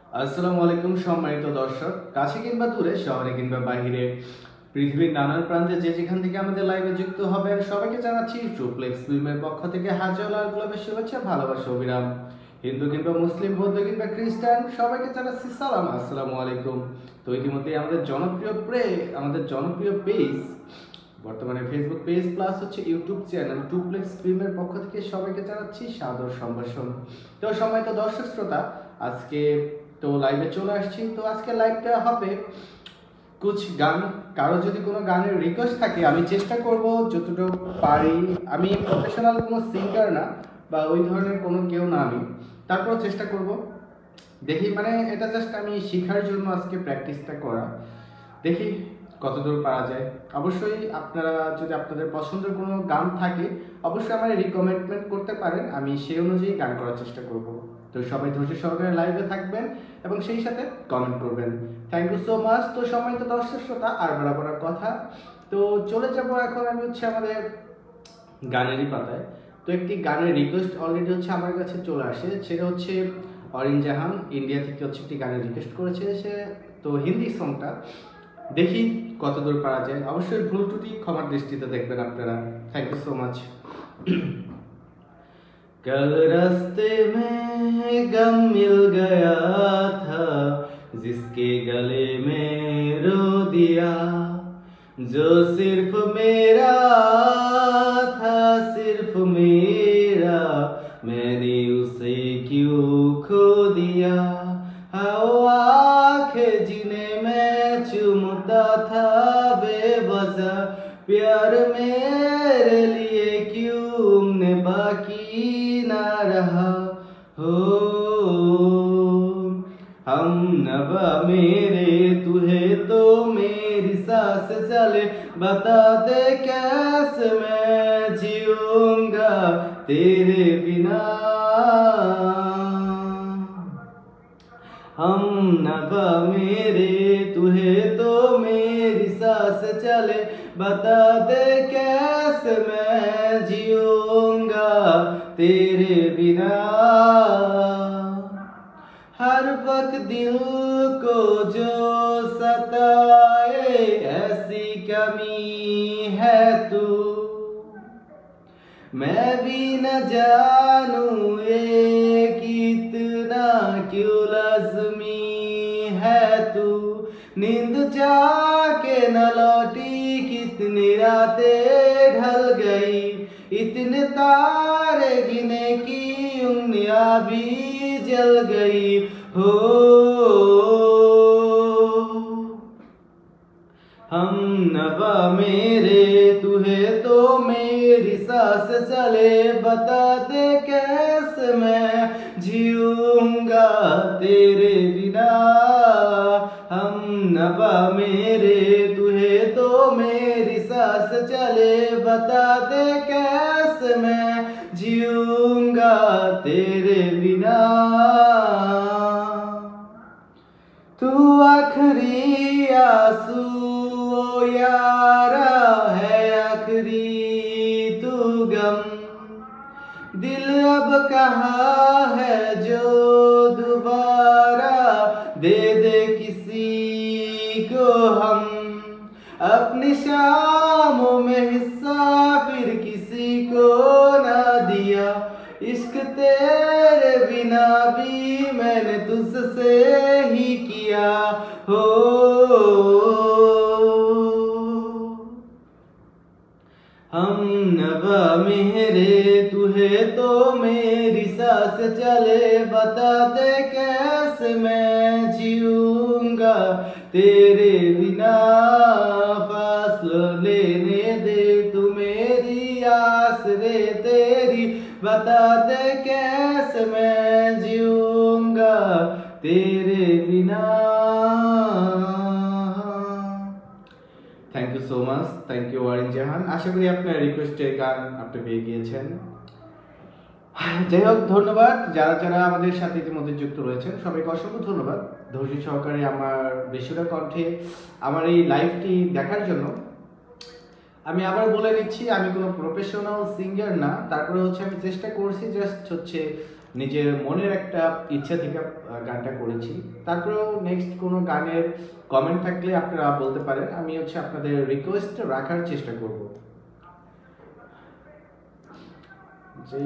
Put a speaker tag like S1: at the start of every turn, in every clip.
S1: আসসালামু আলাইকুম সম্মানিত দর্শক, কাছে কিংবা দূরে, শহরে কিংবা বাইরে, পৃথিবীর নানান প্রান্তে যে যেখান থেকে আমাদের লাইভে যুক্ত হবেন সবাইকে জানাচ্ছি ট্রুপ্লেক্স ফিল্মের পক্ষ থেকে হাজার লাল গোলাপের শুভেচ্ছা, ভালোবাসা, অবিরাম। হিন্দু কিংবা মুসলিম, বৌদ্ধ কিংবা খ্রিস্টান, সবাইকে জানাচ্ছি সালাম, আসসালামু আলাইকুম। তো ইতিমধ্যে আমাদের জনপ্রিয় পেজ, বর্তমানে Facebook page plus YouTube channel Truplex ফিল্মের পক্ষ থেকে সবাইকে জানাচ্ছি সাদর সম্ভাষণ। তো সম্মানিত দর্শক শ্রোতা, আজকে তো লাইভে চলে আসছি। তো আজকে লাইভটা হবে কুছ গান। কারো যদি কোনো গানের রিকোয়েস্ট থাকে আমি চেষ্টা করব যতটুকু পারি। আমি প্রফেশনাল কোনো সিঙ্গার না বা ওই ধরনের কোনো কেউ না, আমি তারপর চেষ্টা করব। দেখি, মানে এটা জাস্ট আমি শেখার জন্য আজকে প্র্যাকটিসটা করা, দেখি কতদূর পারা যায়। অবশ্যই আপনারা যদি আপনাদের পছন্দের কোনো গান থাকে অবশ্যই আমার রিকমেন্ডমেন্ট করতে পারেন, আমি সেই অনুযায়ী গান করার চেষ্টা করব। তো সবাই ধৈর্য সহকারে লাইভে থাকবেন এবং সেই সাথে কমেন্ট করবেন। Thank you so much. তো সম্মানিত দর্শক শ্রোতা, আর বরাবর কথা, তো চলে যাব এখন আমি আমাদের গানেরই পাতায়। তো একটি গানের রিকোয়েস্ট অলরেডি আমার কাছে চলে আসে, সেটা অরিন জাহান ইন্ডিয়া থেকে একটি গানের রিকোয়েস্ট করেছে সে। তো হিন্দি সংটা দেখি কতদূর পারা যায়, অবশ্যই ভুল ত্রুটি ক্ষমার দৃষ্টিতে দেখবেন আপনারা। Thank you so much. कल रास्ते में गम मिल गया था, जिसके गले में रो दिया, जो सिर्फ मेरा था, सिर्फ मेरा, मैंने उसे क्यों खो दिया। आओ आंखें जिन्हें मैं चूमता था बेवजह, प्यार मेरे लिए क्यों ने बाकी ना रहा हो। हम नवा मेरे तुहे तो मेरी सांस चले, बता दे कैसे मैं जीऊंगा तेरे बिना। हम नवा मेरे तुहे तो मेरी सांस चले, बता दे कैसे मैं जीऊंगा तेरे बिना। हर वक्त दिल को जो सताए ऐसी कमी है तू, मैं भी न जानूं ये कितना क्यों लाज़मी है तू। नींद जाके न लौटी कितनी रातें ढल गई, इतने तारे गिने की उंगलियां भी जल गई हो। हम नवा मेरे तुहे तो मेरी सांस चले, बता दे कैसे मैं जीऊंगा तेरे बिना। हम नवा मेरे तुहे तो मेरी सांस चले, बता दे कैसे मैं जीऊंगा तेरे बिना। तू आखिरी आंसू ओ यारा है, आखिरी तू गम, दिल अब कहाँ है जो दोबारा दे दे किसी को हम। अपनी शामों में हिस्सा फिर किसी को ना दिया, इश्क तेरे बिना भी मैंने तुझसे ही किया हो। हम नवा मेरे तुहे तो मेरी सांस चले, बता दे कैसे मैं जीऊंगा तेरे बिना। फासला लेने दे तू मेरी आस रे तेरी, बता दे कैसे मैं जीऊंगा तेरे बिना। Thank you so much, thank you Arin Jahan. আশা করি আপনার রিকোয়েস্টের গান আপনি পেয়ে গিয়েছেন। যাই হোক, ধন্যবাদ যারা যারা আমাদের সাথে ইতিমধ্যে যুক্ত রয়েছেন, সবাইকে অসংখ্য ধন্যবাদ ধৈর্য সহকারে আমার বেসুরা কণ্ঠে আমার এই লাইভটি দেখার জন্য। আমি আবার বলে দিচ্ছি, আমি কোনো প্রফেশনাল সিঙ্গার না, তারপরে হচ্ছে আমি চেষ্টা করছি, জাস্ট হচ্ছে নিজের মনের একটা ইচ্ছা থেকে গানটা করেছি। তারপরেও নেক্সট কোনো গানের কমেন্ট থাকলে আপনারা বলতে পারেন, আমি হচ্ছে আপনাদের রিকোয়েস্ট রাখার চেষ্টা করব। যে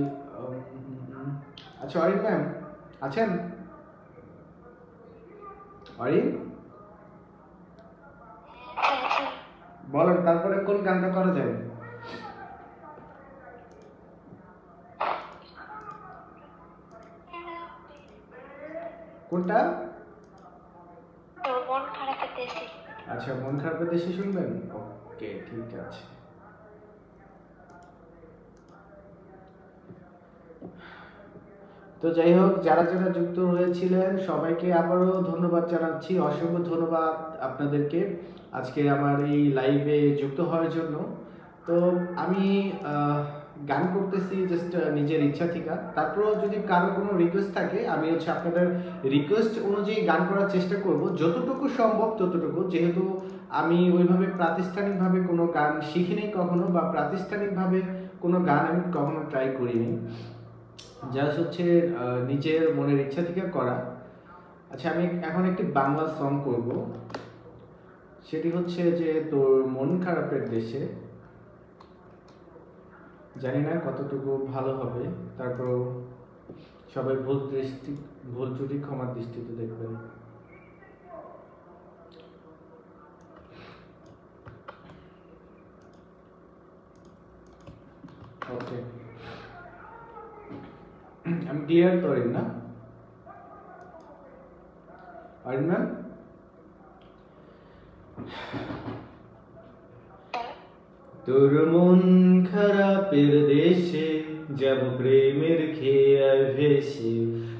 S1: আচ্ছা, অরিন ম্যাম আছেন? অরিন বলেন, তারপরে কোন গানটা করা যায়? কোনটা?
S2: মন খারাপের দেশে।
S1: আচ্ছা, মন খারাপের দেশে শুনবেন? ওকে, ঠিক আছে। তো যাই হোক, যারা যারা যুক্ত হয়েছিলেন সবাইকে আবারও ধন্যবাদ জানাচ্ছি, অসংখ্য ধন্যবাদ আপনাদেরকে আজকে আমার এই লাইভে যুক্ত হওয়ার জন্য। তো আমি গান করতেছি জাস্ট নিজের ইচ্ছা থেকে। তারপরেও যদি কারো কোনো রিকোয়েস্ট থাকে, আমি হচ্ছে আপনাদের রিকোয়েস্ট অনুযায়ী গান করার চেষ্টা করব যতটুকু সম্ভব ততটুকু, যেহেতু আমি ওইভাবে প্রাতিষ্ঠানিকভাবে কোনো গান শিখিনি কখনো, বা প্রাতিষ্ঠানিকভাবে কোনো গান আমি কখনো ট্রাই করিনি, জাস্ট হচ্ছে নিজের মনের ইচ্ছা থেকে করা। আচ্ছা, আমি এখন একটি বাংলা সং করব, সেটি হচ্ছে যে তোর মন খারাপের দেশে। জানি না কতটুকু ভালো হবে, তারপর সবাই ভুল ত্রুটি ক্ষমার দৃষ্টিতে দেখবেন। ওকে, আমি ক্লিয়ার তো না? অরিন ম্যাম, তোর মন খারাপের দেশে যাব প্রেমের খেয়াল ভেসে,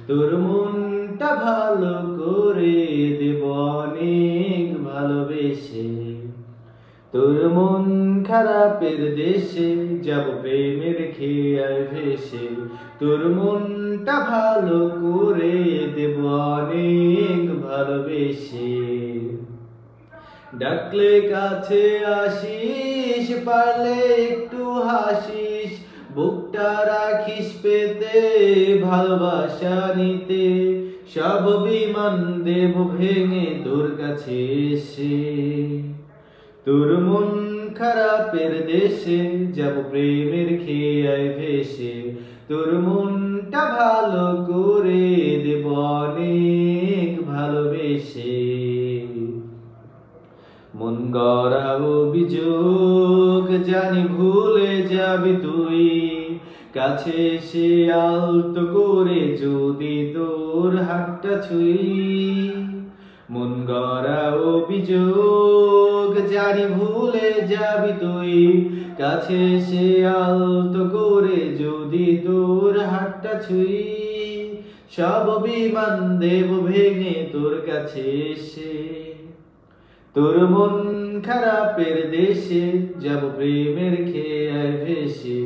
S1: তোর মনটা ভালো করে দেব অনেক ভালোবেসে। তোর মন খারাপের দেশে যাব প্রেমের খেয়াল ভেসে, তোর মনটা ভালো করে দেব অনেক ভালোবেসে। ডাকলে কাছে আসিস, পারলে একটু হাসিস, বুকটা রাখিস পেতে ভালোবাসা নিতে, সব বিমান দেব ভেঙে তোর কাছে এসে। তোর মন খারাপের দেশে যাব প্রেমের খেয়ায় ভেসে, তোর মনটা ভালো করে দেব অনেক ভালোবেসে। মন গড়া অভিযোগ জানি ভুলে যাবি তুই, কাছে এসে আলতো করে যদি তোর হাতটা ছুঁই। মন গড়া অভিযোগ জানি ভুলে যাবি তুই, কাছে এসে আলতো করে যদি তোর হাতটা ছুঁই। সব বিমান দেব ভেঙে তোর কাছে এসে। তোর মন খারাপের দেশে যাব প্রেমের খেয়ায় ভেসে,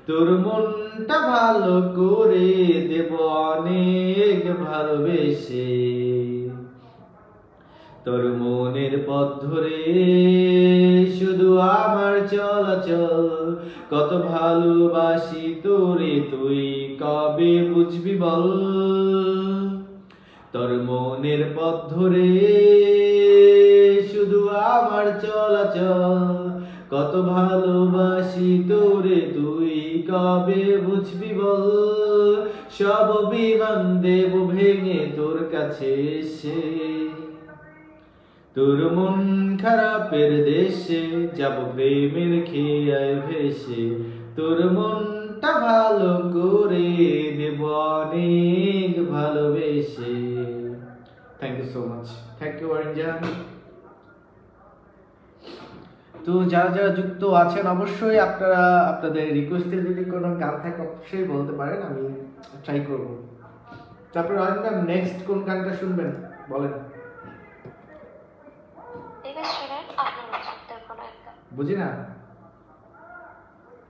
S1: তোর মনটা ভালো করে দেব অনেক ভালোবেসে। তোর মনের পথ ধরে শুধু আমার চলাচল, কত ভালোবাসি তোরে তুই কবে বুঝবি বল। তোর মনের পথ ধরে শুধু আমার চলাচল, কত ভালোবাসি তোরে তুই কবে বুঝবি বল। সব বিমান দেব ভেঙে তোর কাছে এসে। তোর মন খারাপের দেশে যাব প্রেমের খেয়ায় ভেসে, তোর মনটা ভালো করে দেব অনেক ভালোবেসে। Thank you so much, thank you Arinjan. তো যারা যারা যুক্ত আছেন অবশ্যই আপনারা আপনাদের রিকোয়েস্টের যদি কোনো গান থাকে অবশ্যই বলতে পারেন, আমি ট্রাই করব। তারপরে অরিনজান নেক্সট কোন গানটা শুনবেন বলেন? বুঝি না,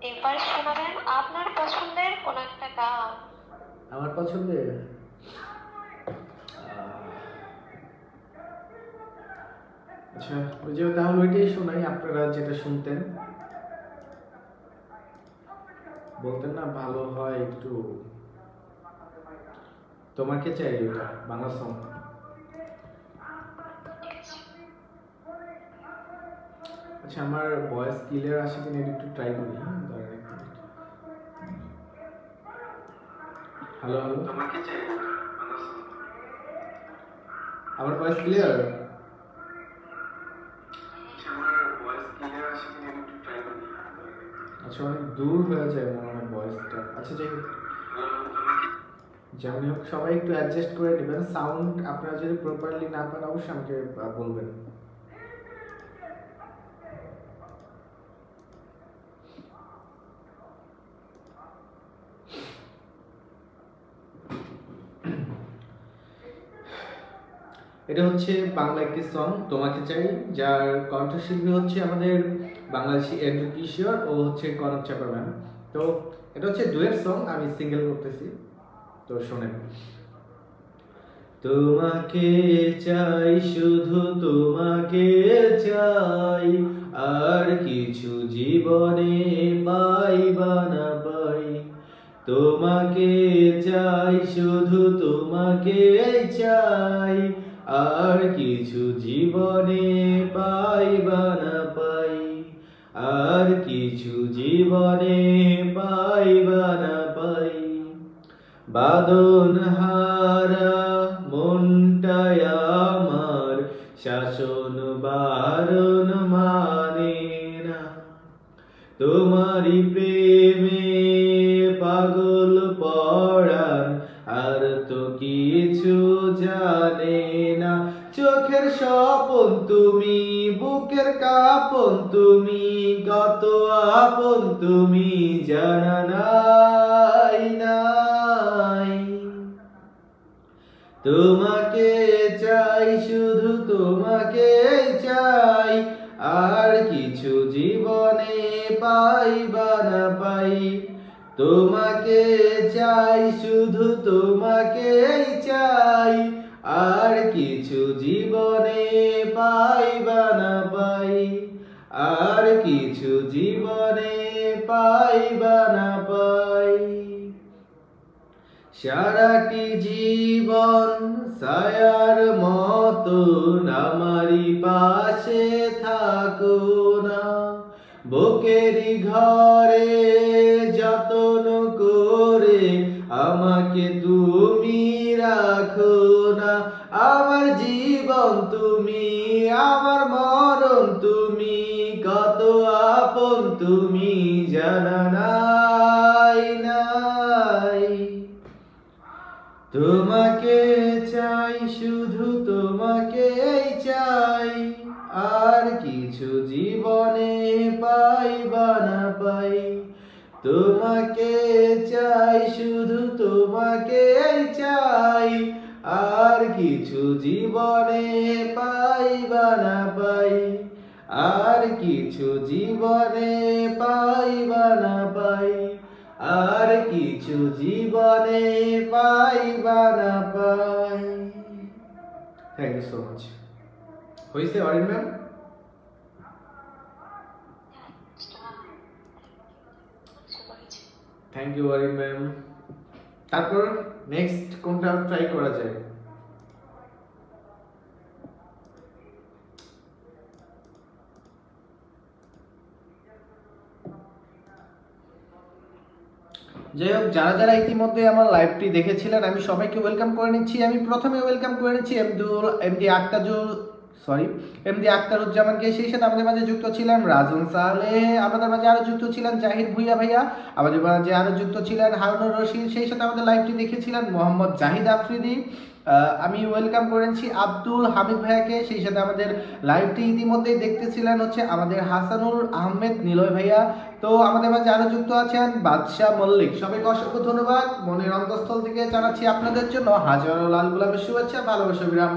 S2: এবার শোনাবেন আপনার পছন্দের কোন একটা গান।
S1: আমার পছন্দের আচ্ছা, ওই যে তাহলে ওইটাই শোনাই, আপনারা যেটা শুনতেন। বলতেন না ভালো হয় একটু। তোমাকে চাই ওটা বাংলা সং। আচ্ছা আমার ভয়েস ক্লিয়ার আসে কিনা একটু ট্রাই করি। হ্যাঁ দাঁড়ান এক মিনিট। হ্যালো হ্যালো,
S3: তোমাকে চাই বাংলা সং।
S1: আমার ভয়েস ক্লিয়ার?
S3: আমার ভয়েস ক্লিয়ার আসে কিনা একটু ট্রাই করি।
S1: আচ্ছা অনেক দূর হয়ে যায় মনে হয় ভয়েসটা। আচ্ছা যাই হোক, যেমন হোক সবাই একটু অ্যাডজাস্ট করে নেবেন। সাউন্ড আপনারা যদি প্রপারলি না পান অবশ্যই আমাকে বলবেন। এটা হচ্ছে বাংলা একটি সং তোমাকে চাই, যার কণ্ঠশিল্পী হচ্ছে আমাদের বাংলাদেশি এন্ড্রু কিশোর ও হচ্ছে কনক চাপা ম্যাম। তো এটা হচ্ছে ডুয়েট সং, আমি সিঙ্গেল করতেছি, তো শোনেন। তোমাকে চাই শুধু তোমাকে চাই, আর কিছু জীবনে পাই বা না পাই। তোমাকে চাই শুধু তোমাকে চাই, আর কিছু জীবনে পাই বা না পাই। আর কিছু জীবনে পাই বা না পাই। বাদন হারা মনটায় আমার শাসন বারণ মানে না। তোমারই প্রেমে পাগল পড়ান আর তো কিছু জানে না। চোখের স্বপন তুমি, বুকের কাপন তুমি, কত আপন তুমি জানা নাই নাই। তোমাকে চাই শুধু তোমাকে চাই, আর কিছু জীবনে পাই বা না পাই। তোমাকে চাই শুধু তোমাকে চাই, আর কিছু জীবনে পাই বা না পাই। আর কিছু জীবনে পাই বা না পাই। সারাটি জীবন ছায়ার মতন আমারই পাশে থাকো না। বুকেরই ঘরে যতন করে আমাকে তুমি রাখো না। আমার জীবন তুমি, আমার মরণ তুমি, কত আপন তুমি জানা নাই নাই। তোমাকে চাই শুধু তোমাকে চাই, আর কিছু জীবনে পাই বা না পাই। তোমাকে চাই শুধু তোমাকে চাই, আর কিছু জীবনে পাই বা না পাই। আর কিছু জীবনে পাই বা না পাই। আর কিছু জীবনে পাই বা না পাই। Thank you so much. হয়েছে Arin ma'am? Thank you Arin ma'am. তারপর নেক্সট কোনটা ট্রাই করা যায়? যাই হোক, যারা যারা ইতিমধ্যে আমার লাইভটি দেখেছিলেন আমি সবাইকে ওয়েলকাম করে নিচ্ছি। আমি প্রথমে ওয়েলকাম করে নিচ্ছি এমডি আক্তারুজ্জামানকে। সেই সাথে আমাদের মাঝে যুক্ত ছিলেন রাজন সালেহ, আমাদের মাঝে আরো যুক্ত ছিলেন জাহির ভুইয়া ভাইয়া, আমাদের মাঝে আরো যুক্ত ছিলেন হারুনুর রশিদ। সেই সাথে আমাদের লাইভটি দেখেছিলেন মোহাম্মদ জাহিদ আফ্রিদি। আমি ওয়েলকাম করেছি আব্দুল হামিদ ভাইয়াকে। সেই সাথে আমাদের লাইভটি ইতিমধ্যেই দেখতেছিলেন হচ্ছে আমাদের হাসানুল আহমেদ নিলয় ভাইয়া। তো আমাদের মাঝে আরো যুক্ত আছেন বাদশাহ মল্লিক। সবাইকে অসংখ্য ধন্যবাদ। মনের অন্তঃস্থল থেকে জানাচ্ছি আপনাদের জন্য হাজারো লাল গোলাপের শুভেচ্ছা, ভালোবাসা, বিরাম।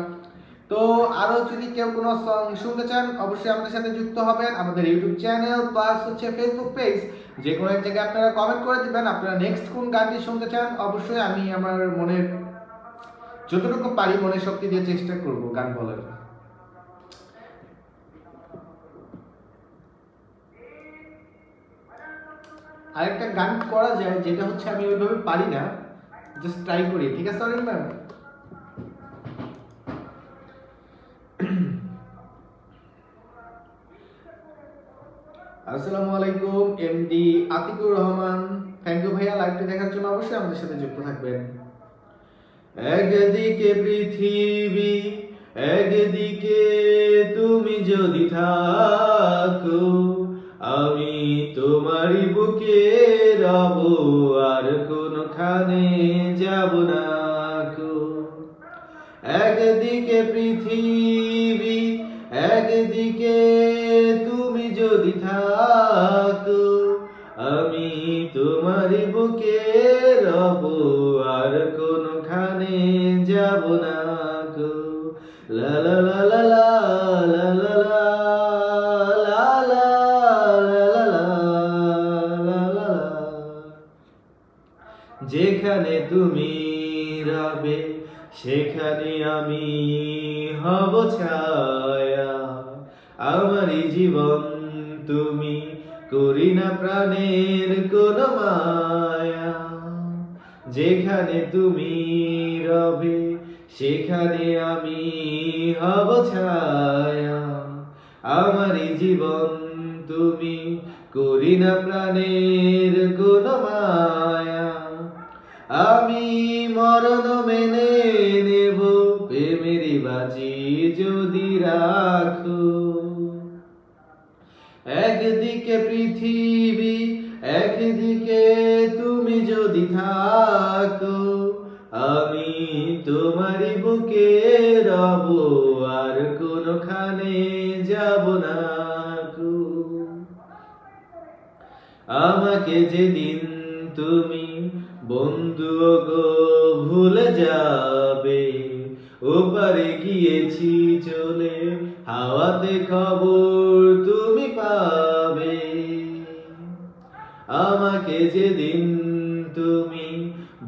S1: তো আরো যদি কেউ কোনো সং শুনতে চান অবশ্যই আমাদের সাথে যুক্ত হবেন। আমাদের ইউটিউব চ্যানেল প্লাস হচ্ছে ফেসবুক পেজ, যে কোনো এক জায়গায় আপনারা কমেন্ট করে দিবেন আপনারা নেক্সট কোন গানটি শুনতে চান। অবশ্যই আমি আমার মনের যতটুকু পারি মনের শক্তি দিয়ে চেষ্টা করব গান বলার। আরেকটা গান করা যায়, যেটা হচ্ছে আমি ওইভাবে পারি না, জাস্ট ট্রাই করি, ঠিক আছে অরিন ম্যাম? আসসালামু আলাইকুম MD Atiqur Rahman, thank you ভাইয়া লাইভটি দেখার জন্য। অবশ্যই আমাদের সাথে যুক্ত থাকবেন। একদিকে পৃথিবী, একদিকে তুমি যদি থাকো, আমি তোমারই বুকে রব, আর কোনখানে যাব না কো। একদিকে পৃথিবী, একদিকে তুমি যদি থাকো, আমি তোমারই বুকে রব, আর কোনখানে যাব না কো। লা লা লা লা লা লা লা লা লা লা লা লা লা লা। যেখানে তুমি রবে সেখানে আমি হব ছায়া, আমারই জীবন তুমি, করি না প্রাণের কোন মায়া। যেখানে তুমি রবে সেখানে আমি হব ছায়া, আমারই জীবন তুমি, করি না প্রাণের কোন মায়া। আমি মরণ মেনে নেব, প্রেমেরই বাজি যদি রাখো। একদিকে পৃথিবী, একদিকে তুমি যদি থাকো, আমি তোমারই বুকে রব, আর কোনখানে যাব না কো। আমাকে যেদিন তুমি বন্ধু গো ভুলে যাবে, ওপারে গিয়েছি চলে, হাওয়াতে খবর তুমি পাবে। আমাকে যেদিন তুমি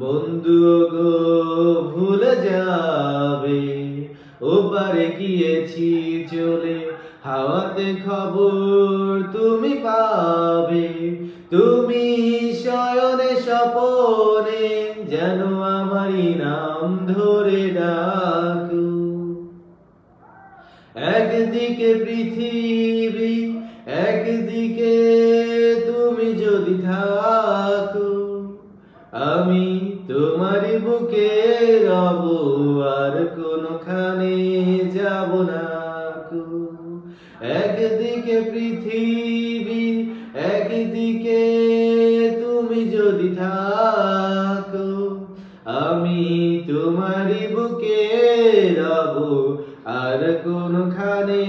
S1: বন্ধু গো ভুলে যাবে, ওপারে গিয়েছি চলে, হাওয়াতে খবর তুমি পাবে। তুমি শয়নে স্বপনে যেন আমারই নাম ধরে ডাকো। একদিকে পৃথিবী, একদিকে তুমি যদি থাকো, আমি তোমারই বুকে রব, আর কোনখানে যাব না কো। একদিকে পৃথিবী, একদিকে তুমি যদি থাকো, আমি তোমারই বুকে রব, আর কোনখানে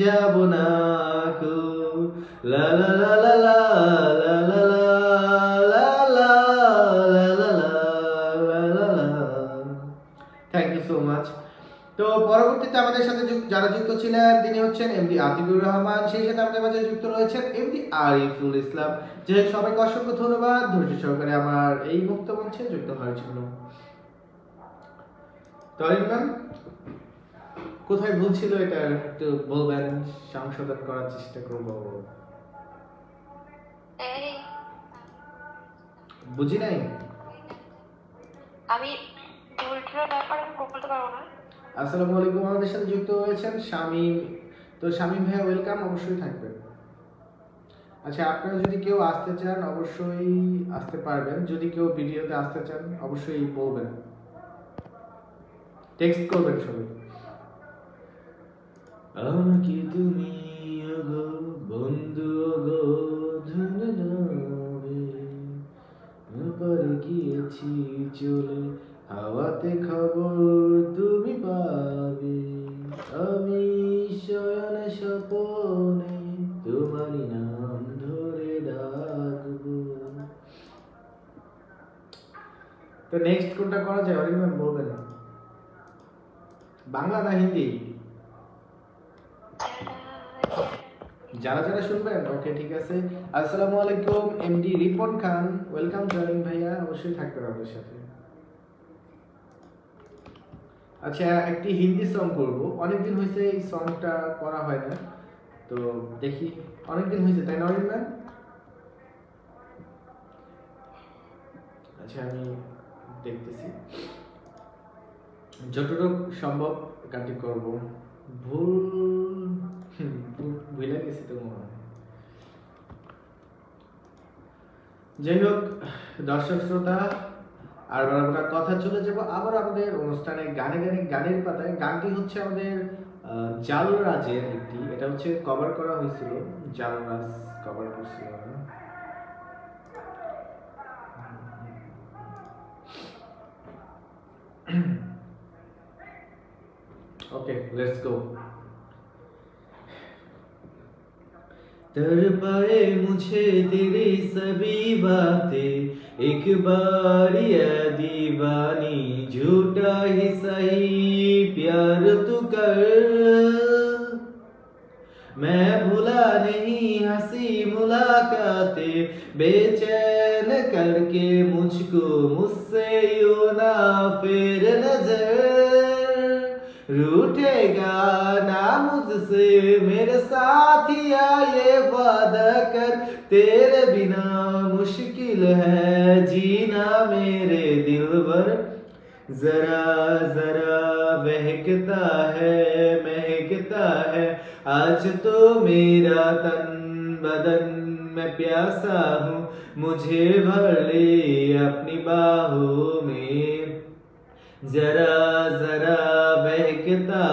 S1: যাব না কো। লা লা লা লা লা লা লা লা লা লা লা লা লা। Thank you so much. তো পরবর্তীতে আমাদের সাথে যারা যুক্ত ছিলেন তিনি হচ্ছেন এমডি আতিকুর রহমান, সেই সাথে আমাদের মাঝে যুক্ত রয়েছেন এমডি আরিফুল ইসলাম। যে সবাইকে অসংখ্য ধন্যবাদ ধৈর্য সহকারে আমার এই মুক্ত মঞ্চে যুক্ত হওয়ার জন্য। তরিন ম্যাম কোথায় ভুল ছিল এটা একটু বলবেন, সংশোধন করার চেষ্টা করব।
S2: এই
S1: বুঝি নাই।
S2: আমি ভুলটার ব্যাপারে আমি বলতে পারবো না।
S1: আসসালামু আলাইকুম, আমাদের সাথে যুক্ত হয়েছেন শামীম। তো শামীম ভাইয়া ওয়েলকাম, অবশ্যই থাকবেন। আচ্ছা আপনারা যদি কেউ আসতে চান অবশ্যই আসতে পারবেন, যদি কেউ ভিডিওতে আসতে চান অবশ্যই বলবেন, টেক্সট করবেন সবাই। আমাকে তুমি ওগো বন্ধু ওগো ধরে নাও, পরে গিয়েছি চলে, হাওয়াতে খবর তুমি পাবে। আমি শয়নে স্বপনে তোমারই নাম ধরে ডাকবো। তো নেক্সট কোনটা করা যায় অরিন ম্যাম বলবেন? বাংলা না হিন্দি? যারা যারা শুনবেন ওকে ঠিক আছে। আসসালামু আলাইকুম এমডি রিপন খান, ওয়েলকাম জয়নিং ভাইয়া, অবশ্যই থাকবেন আমাদের সাথে। আচ্ছা একটি হিন্দি সং করব, অনেকদিন হয়েছে এই সংটা করা হয় না, তো দেখি অনেকদিন হয়েছে তাই না অরিন ম্যাম? আচ্ছা আমি দেখতেছি যতটুকু সম্ভব কাটি করব। ভুল ভুলে গেছি তো মনে হয়। যাই হোক দর্শক শ্রোতা, আর আমরা কথা চলে যাব আবার আমাদের অনুষ্ঠানে গানের পাতায়। গানটি হচ্ছে আমাদের জালরাজের একটি, এটা হচ্ছে কভার করা হয়েছিল, জালরাজ কভার করছিল। Okay let's go. तर पाए मुझे तेरी सभी बातें, एक बार या दीवानी, झूठा ही सही प्यार तू कर। मैं भूला नहीं हंसी मुलाकातें, बेचैन करके मुझको मुझसे यूं ना फेर नजर। रूठेगा ना मुझसे मेरे साथिया ये वादा कर, तेरे बिना मुश्किल है जीना मेरे दिलबर। जरा जरा महकता है आज तो मेरा तन बदन, मैं प्यासा हूँ मुझे भर ले अपनी बाहों में। जरा जरा महकता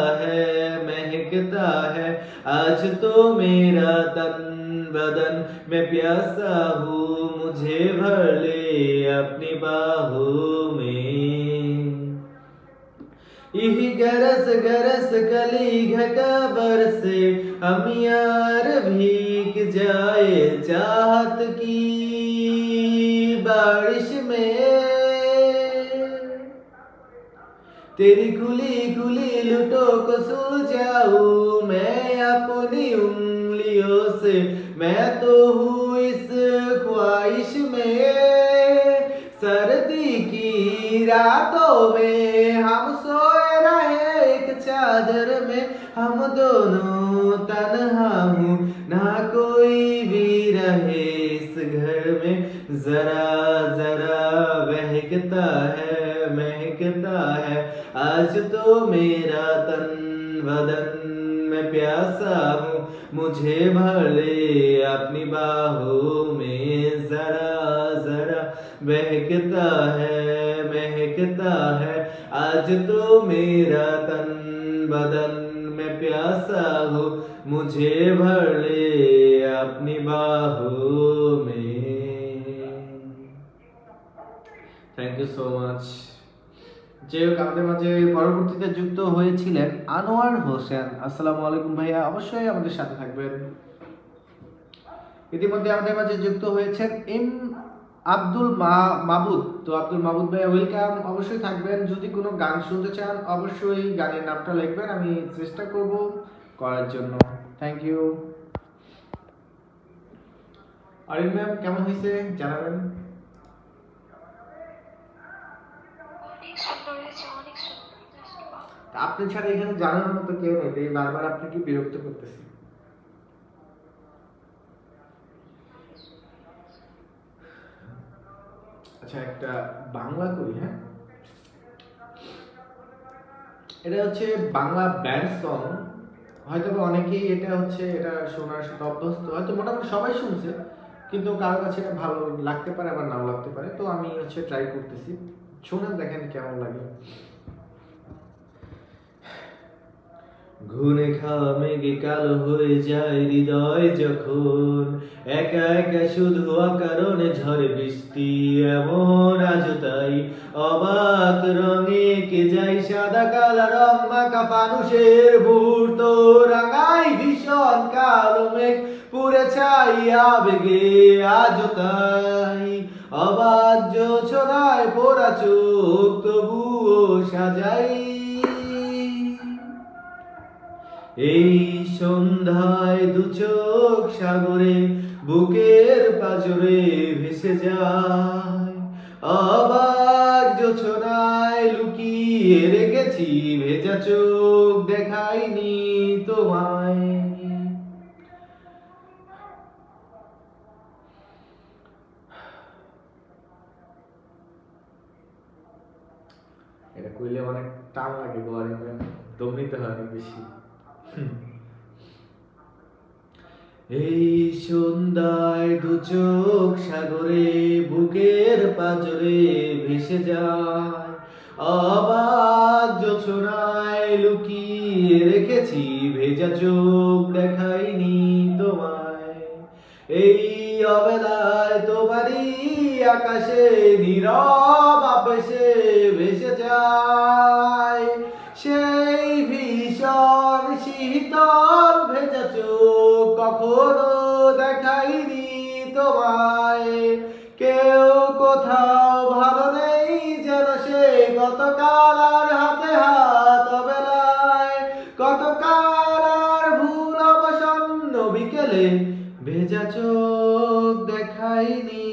S1: है आज तो मेरा तन बदन, मैं प्यासा हूँ मुझे भर ले अपनी बाहों में। यही गरस गरस कली घटा बरसे, हम यार भीग जाए चाहत की बारिश में। तेरी खुली खुली लुटों को सुलझाऊं मैं अपनी उंगलियों से, मैं तो हूँ इस ख्वाहिश में। सर्दी की रातों में हम सोए रहे एक चादर में, हम दोनों तन्हा हूँ ना कोई भी रहे इस घर में। जरा जरा महकता है आज तो मेरा तन बदन, मैं प्यासा हूँ मुझे भर ले अपनी बाहों में। जरा जरा महकता है आज तो मेरा तन बदन, मैं प्यासा हूँ मुझे भर ले अपनी बाहों में। Thank you so much. যাই হোক আমাদের মাঝে পরবর্তীতে যুক্ত হয়েছিলেন আনোয়ার হোসেন। আসসালামু আলাইকুম ভাইয়া, অবশ্যই আমাদের সাথে থাকবেন। ইতিমধ্যে আমাদের মাঝে যুক্ত হয়েছেন আব্দুল মাবুদ। তো আব্দুল মাবুদ ভাইয়া ওয়েলকাম, অবশ্যই থাকবেন। যদি কোনো গান শুনতে চান অবশ্যই গানের নামটা লিখবেন, আমি চেষ্টা করব করার জন্য। Thank you. আরিন ম্যাম কেমন হয়েছে জানাবেন। আপনি ছাড়া এখানে জানার মতো কেউ নেই, তাই বারবার আপনাকে বিরক্ত করতেছি। আচ্ছা একটা বাংলা করি, হ্যাঁ এটা হচ্ছে বাংলা ব্যান্ড সং, হয়তো অনেকেই এটা শোনার সাথে অভ্যস্ত, হয়তো মোটামুটি সবাই শুনছে, কিন্তু কারো কাছে এটা ভালো লাগতে পারে আবার নাও লাগতে পারে। তো আমি ট্রাই করতেছি, শোনেন দেখেন কেমন লাগে। ঘুনে খাওয়া মেঘে কালো হয়ে যায় হৃদয় যখন, একা একা শুধু অকারণে ঝড়ে বৃষ্টি এমন আজ তাই অবাক রঙে কে যাই সাদা কালা রং মাখা ফানুষের ভুর তো রাঙাই ভীষণ কালো মেঘ পুরে ছাই আবেগে আজ তাই অবাক জোছনায় পোড়া চোখ তবুও সাজাই। এই সন্ধ্যায় দু চোখ সাগরে বুকের পাজরে ভেসে যায়, অবাক জোছনায় লুকিয়ে রেখেছি ভেজা চোখ দেখাইনি তোমায়। এটা কইলে অনেক টান লাগে গো, দম নিতে হয় অনেক বেশি। এই সন্ধ্যায় দু চোখ সাগরে বুকের পাজরে ভেসে যায়, আবার জোছনায় লুকিয়ে রেখেছি ভেজা চোখ দেখাইনি তোমায়। এই অবেলায় তোমারই আকাশে নীরব আবেশে ভেসে যায় সেই ভীষণ শীতল ভেজা চোখ, কখনো দেখাইনি তোমায়। কেউ কোথাও ভালো নেই যেন সে গতকাল আর হাতে হাত অবেলায়, গতকাল আর ভুল অবসন্ন বিকেলে ভেজা চোখ দেখাইনি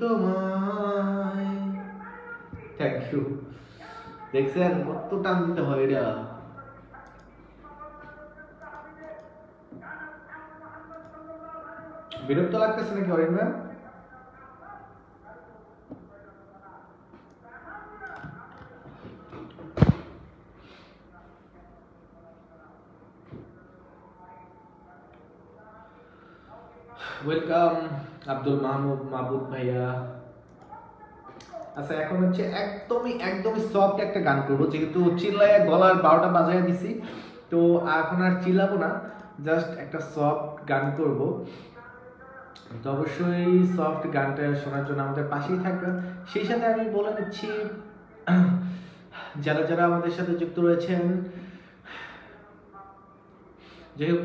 S1: তোমায়। Thank you. দেখছেন কত টান দিতে হয় এটা। বিরক্ত লাগতেছে নাকি অরিন ম্যাম? ওয়েলকাম আব্দুল মাহবুব ভাইয়া। আচ্ছা এখন হচ্ছে একদমই সফট একটা গান করবো, যেহেতু চিল্লায় গলার 12টা বাজায় দিছি, তো এখন আর চিল্লাবো না, জাস্ট একটা সফট গান করব। তো অবশ্যই সফট গানটা শোনার জন্য আমাদের পাশেই থাকবেন। সেই সাথে আমি বলে নিচ্ছি যারা যারা আমাদের সাথে যুক্ত রয়েছেন, যাই হোক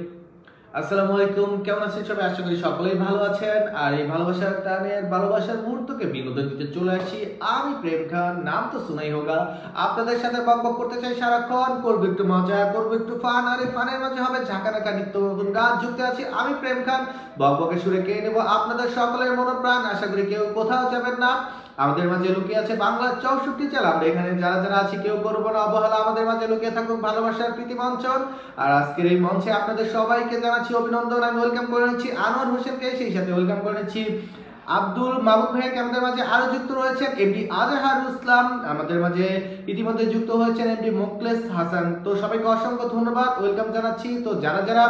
S1: আসসালামু আলাইকুম, কেমন আছেন সবাই? আশা করি সকলেই ভালো আছেন। আর এই ভালোবাসার টানের ভালোবাসার মুহূর্তকে বিনোদন দিতে চলে আসি আমি প্রেম খান, নাম তো শুনাই হোগা। আপনাদের সাথে বকবক করতে চাই সারাক্ষণ, করবো একটু মজা, করবো একটু ফান, আর এই ফানের মাঝে হবে ঝাঁকানাকা নিত্য নতুন গান। যুক্ত আছি আমি প্রেম খান, বকবকের সুরে কে নেব আপনাদের সকলের মনোপ্রাণ। আশা করি কেউ কোথাও যাবেন না। আমাদের মাঝে লুকিয়ে আছে বাংলার 64 জেলা, আমরা এখানে যারা যারা আছি কেউ করবো না অবহেলা। আমাদের মাঝে লুকিয়ে থাকুক ভালোবাসার প্রীতি মঞ্চন। আর আজকের এই মঞ্চে আপনাদের সবাইকে জানাচ্ছি অভিনন্দন। আমি ওয়েলকাম করে নিচ্ছি আনোয়ার হোসেনকে, সেই সাথে ওয়েলকাম করে নিচ্ছি আব্দুল মাহবুব ভাইকে। আমাদের মাঝে আরো যুক্ত রয়েছেন এমডি আজহারুল ইসলাম, আমাদের মাঝে ইতিমধ্যে যুক্ত হয়েছেন এমডি মোকলেস হাসান। তো সবাইকে অসংখ্য ধন্যবাদ, ওয়েলকাম জানাচ্ছি। তো যারা যারা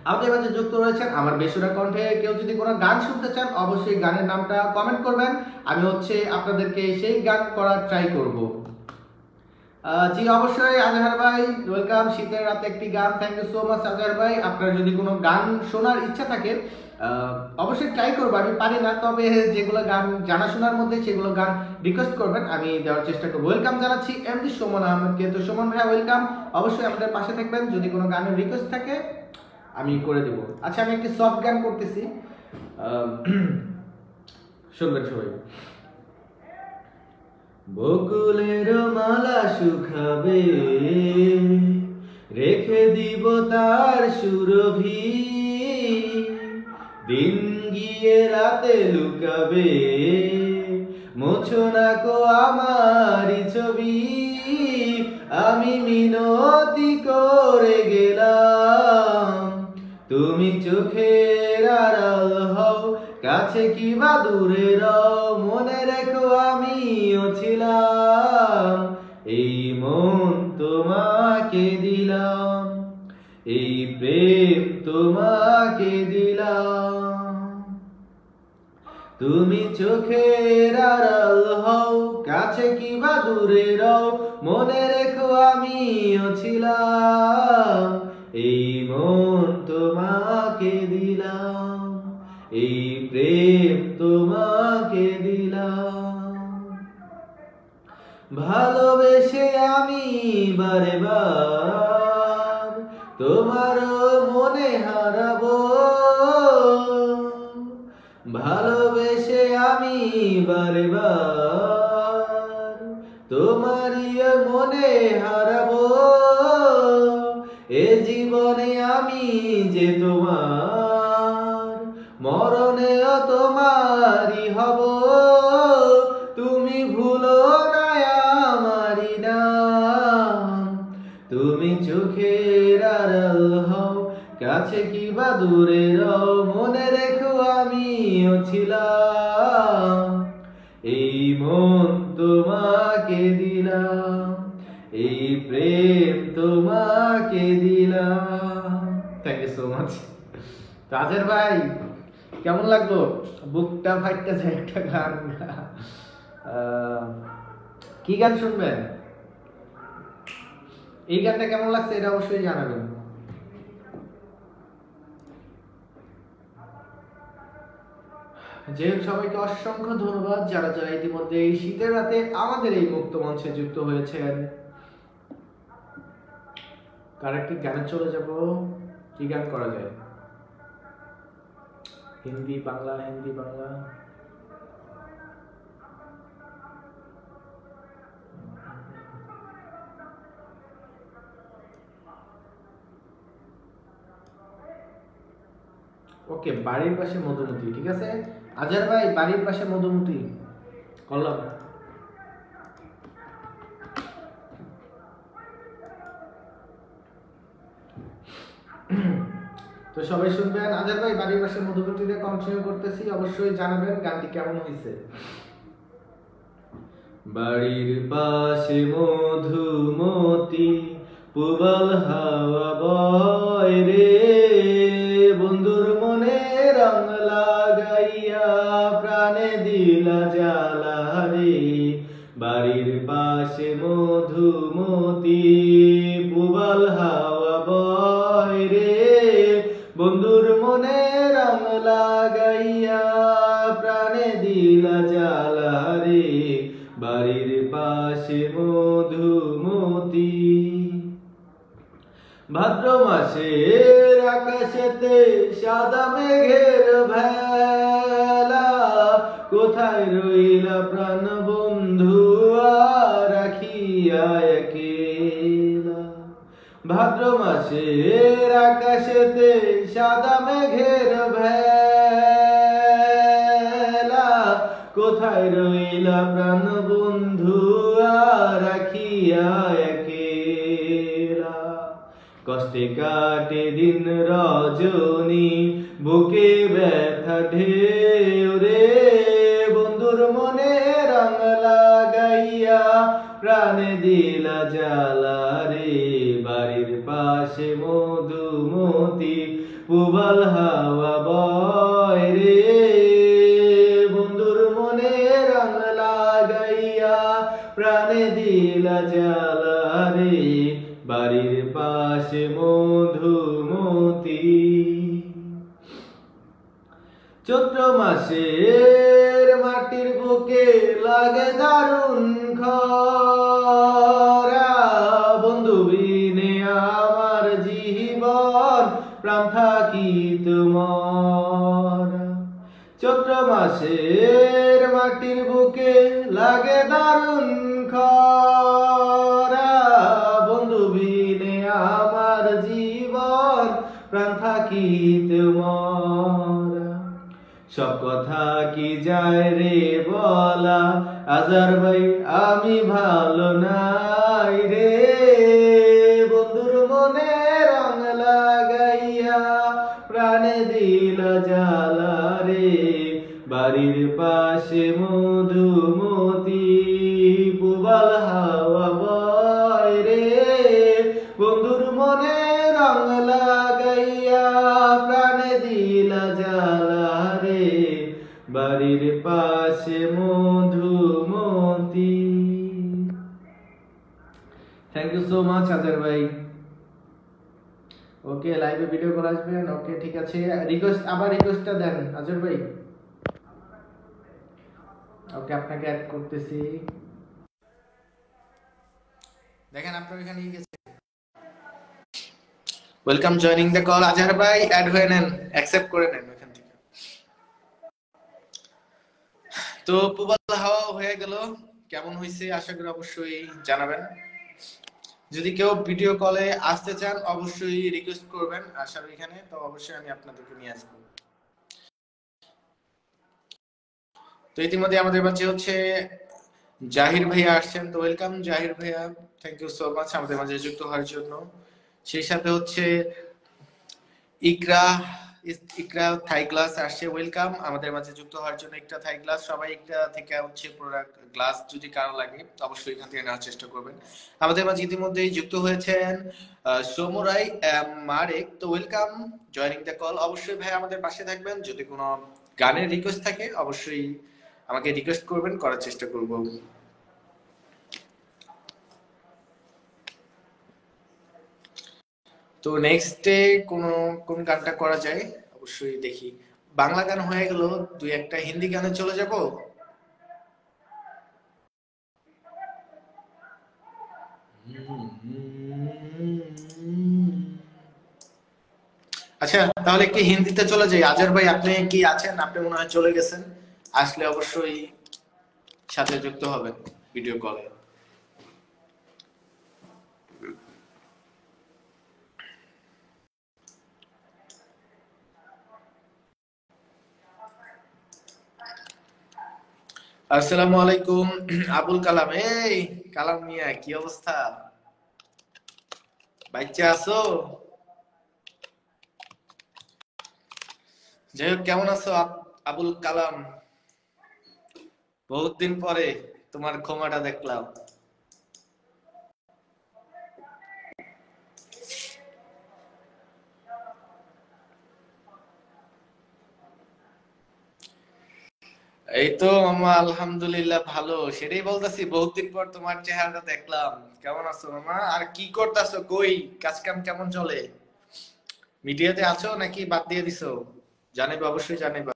S1: আমাদের মাঝে যুক্ত রয়েছেন, আমার বেসুরা কণ্ঠে কেউ যদি কোনো গান শুনতে চান অবশ্যই গানের নামটা কমেন্ট করবেন, আমি হচ্ছে আপনাদেরকে সেই গান করার ট্রাই করব। জি অবশ্যই আজহার ভাই ওয়েলকাম। শীতের রাতে একটি গান, থ্যাংক ইউ সো মাচ আজহার ভাই। আপনার যদি কোনো গান শোনার ইচ্ছা থাকে অবশ্যই ট্রাই করবো, আমি পারি না, তবে যেগুলো গান জানাশোনার মধ্যে সেগুলো গান রিকোয়েস্ট করবেন, আমি দেওয়ার চেষ্টা করবো। ওয়েলকাম জানাচ্ছি এমডি সুমন আহমেদকে। তো সুমন ভাই ওয়েলকাম, অবশ্যই আমাদের পাশে থাকবেন, যদি কোনো গানের রিকোয়েস্ট থাকে আমি করে দেব। আচ্ছা আমি একটি সফট গান করতেছি, শুনবেন সবাই। বকুলের মালা শুকাবে, রেখে দিব তার সুরভি, দিন গিয়ে রাতে লুকাবে, মোছো না কো আমারি ছবি। আমি মিনতি করে গেলাম, তুমি চোখের আড়াল হও, কাছে কিবা দূরে রও, মনে রেখো আমিও ছিলাম। এই মন তোমাকে দিলাম, এই প্রেম তোমাকে দিলাম। তুমি চোখের আড়াল হও, কাছে কিবা দূরে রও, মনে রেখো আমিও ছিলাম। এই মন তোমাকে দিলাম, এই প্রেম তোমাকে দিলাম। ভালোবেসে আমি বারে বার তোমার মনে হারাবো, ভালোবেসে আমি বারে বার তোমারই মনে হারাবো। এ জীবনে আমি যে তোমার, মরণেও তোমারই হব, তুমি ভুলো না আমারি নাম। তুমি চোখের আড়াল হও, কাছে কিবা দূরে রও, মনে রেখো আমিও ছিলাম। এই মন তোমাকে দিলাম, এই প্রেম তোমাকে দিলাম। Thank you so much. তাজের ভাই কেমন লাগলো? বুকটা ফাইটটা যায় একটা গান। কি গান শুনবেন? এই গানটা কেমন লাগছে এটা অবশ্যই জানাবেন। যেহেতু সবাইকে অসংখ্য ধন্যবাদ যারা যারা ইতিমধ্যে এই শীতের রাতে আমাদের এই মুক্ত মঞ্চে যুক্ত হয়েছেন। কারেক্ট গানে চলে যাব। কি গান করা যায়? হিন্দি বাংলা, হিন্দি বাংলা। ওকে, বাড়ির পাশে মধুমতি, ঠিক আছে। আজার ভাই বাড়ির পাশে মধুমতি করলাম। তো সবাই শুনবেন। আজার ভাই বাড়ির পাশে মধুমতিতে কন্টিনিউ করতেছি, অবশ্যই জানাবেন গানটি কেমন হয়েছে। বাড়ির পাশে মধুমতি, পুবাল হাওয়া বয় রে, বন্ধুর মনে রং লাগাইয়া প্রাণে দিলা জ্বালা রে। বাড়ির পাশে মধুমতি, পুবাল হাওয়া বয় রে, বন্ধুর মনে রং লাগাইয়া প্রাণে দিলা জ্বালা রে। বাড়ির পাশে মধুমতি। ভাদ্র মাসের আকাশেতে সাদা মেঘের ভেলা, কোথায় রইলা প্রাণ বন্ধু রাখিয়া একেলা। ভাদ্র মাসের আকাশেতে সাদা মেঘের ভেলা, কোথায় রইলা প্রাণ বন্ধু রাখিয়া একেলা। কষ্টে কাটে দিন রজনী, বুকে ব্যথা ঢেউ রে, বন্ধুর মনে রং লাগাইয়া প্রাণে দিলা জ্বালা রে। বাড়ির পাশে মধুমতি, পুবাল হাওয়া বয় রে, বন্ধুর মনে রং লাগাইয়া প্রাণে দিলা জ্বালা রে। বাড়ির পাশে মধুমতি। চৈত্র মাসের মাটির বুকে লাগে দারুণ খরা, বন্ধু বিনে আমার জীবন প্রাণ থাকি তোমার। চৈত্র মাসের মাটির বুকে লাগে দারুণ খরা, বন্ধু বিনে আমার জীবন প্রাণ থাকি তোমার। সব কথা কি যায় রে বলা, আজার ভাই আমি ভালো নাই রে, বন্ধুর মনে রং লাগাইয়া প্রাণে দিলা জ্বালা রে। বাড়ির পাশে মধুমতি, পুবাল হাওয়া বয় রে, বন্ধুর মনে রং লাগাইয়া প্রাণে দিলা জ্বালা রে। বাড়ির পাশে Madhumati. Thank you so much Azar ভাই। ওকে, লাইভে ভিডিও করে আসবেন। ওকে ঠিক আছে, রিকোয়েস্ট আবার রিকোয়েস্টটা দেন আজার ভাই। ওকে, আপনাকে অ্যাড করতেছি। দেখেন আপনার এখানে গেছে। Welcome joining the call. Azhar ভাই অ্যাড হয়ে নেন, অ্যাকসেপ্ট করে নেন ওখান থেকে। তো পুবাল হাওয়া হয়ে গেল, কেমন হয়েছে আশা করি অবশ্যই জানাবেন। যদি কেউ ভিডিও কলে আসতে চান অবশ্যই রিকোয়েস্ট করবেন আসার এখানে, তো অবশ্যই আমি আপনাদেরকে নিয়ে আসবো। তো ইতিমধ্যে আমাদের মাঝে হচ্ছে জাহির ভাইয়া আসছেন, তো ওয়েলকাম জাহির ভাইয়া, থ্যাংক ইউ সো মাচ আমাদের মাঝে যুক্ত হওয়ার জন্য। সেই সাথে হচ্ছে ইকরা ইকরা থাই গ্লাস আসছে, ওয়েলকাম আমাদের মাঝে যুক্ত হওয়ার জন্য। ইকরা থাই গ্লাস, সবাই একটা থেকে হচ্ছে প্রোডাক্ট গ্লাস যদি কারো লাগে অবশ্যই এখান থেকে নেওয়ার চেষ্টা করবেন। আমাদের মাঝে ইতিমধ্যেই যুক্ত হয়েছেন সৌমরাই মারেক, তো ওয়েলকাম জয়নিং দ্য কল। অবশ্যই ভাই আমাদের পাশে থাকবেন, যদি কোনো গানের রিকোয়েস্ট থাকে অবশ্যই আমাকে রিকোয়েস্ট করবেন, করার চেষ্টা করব। তো নেক্সটে কোন গানটা করা যায় অবশ্যই দেখি। বাংলা গান হয়ে গেল, দুই একটা হিন্দি গানে চলে যাব। আচ্ছা তাহলে একটু হিন্দিতে চলে যাই। আজহার ভাই আপনি কি আছেন? আপনি মনে হয় চলে গেছেন, আসলে অবশ্যই সাথে যুক্ত হবেন ভিডিও কলে। আসসালামু আলাইকুম আবুল কালাম। এই কালাম মিয়া, কি অবস্থা? বাচ্চা আছো? যাই হোক, কেমন আছো আবুল কালাম? বহুত দিন পরে তোমার ক্ষমাটা দেখলাম। এই তো মামা, আলহামদুলিল্লাহ ভালো। সেটাই বলতেছি, বহুত দিন পর তোমার চেহারাটা দেখলাম। কেমন আছো মামা? আর কি করতেছো? কই কাজ কাম কেমন চলে? মিডিয়াতে আছো নাকি বাদ দিয়ে দিছো? জানাইবা, অবশ্যই জানাইবা।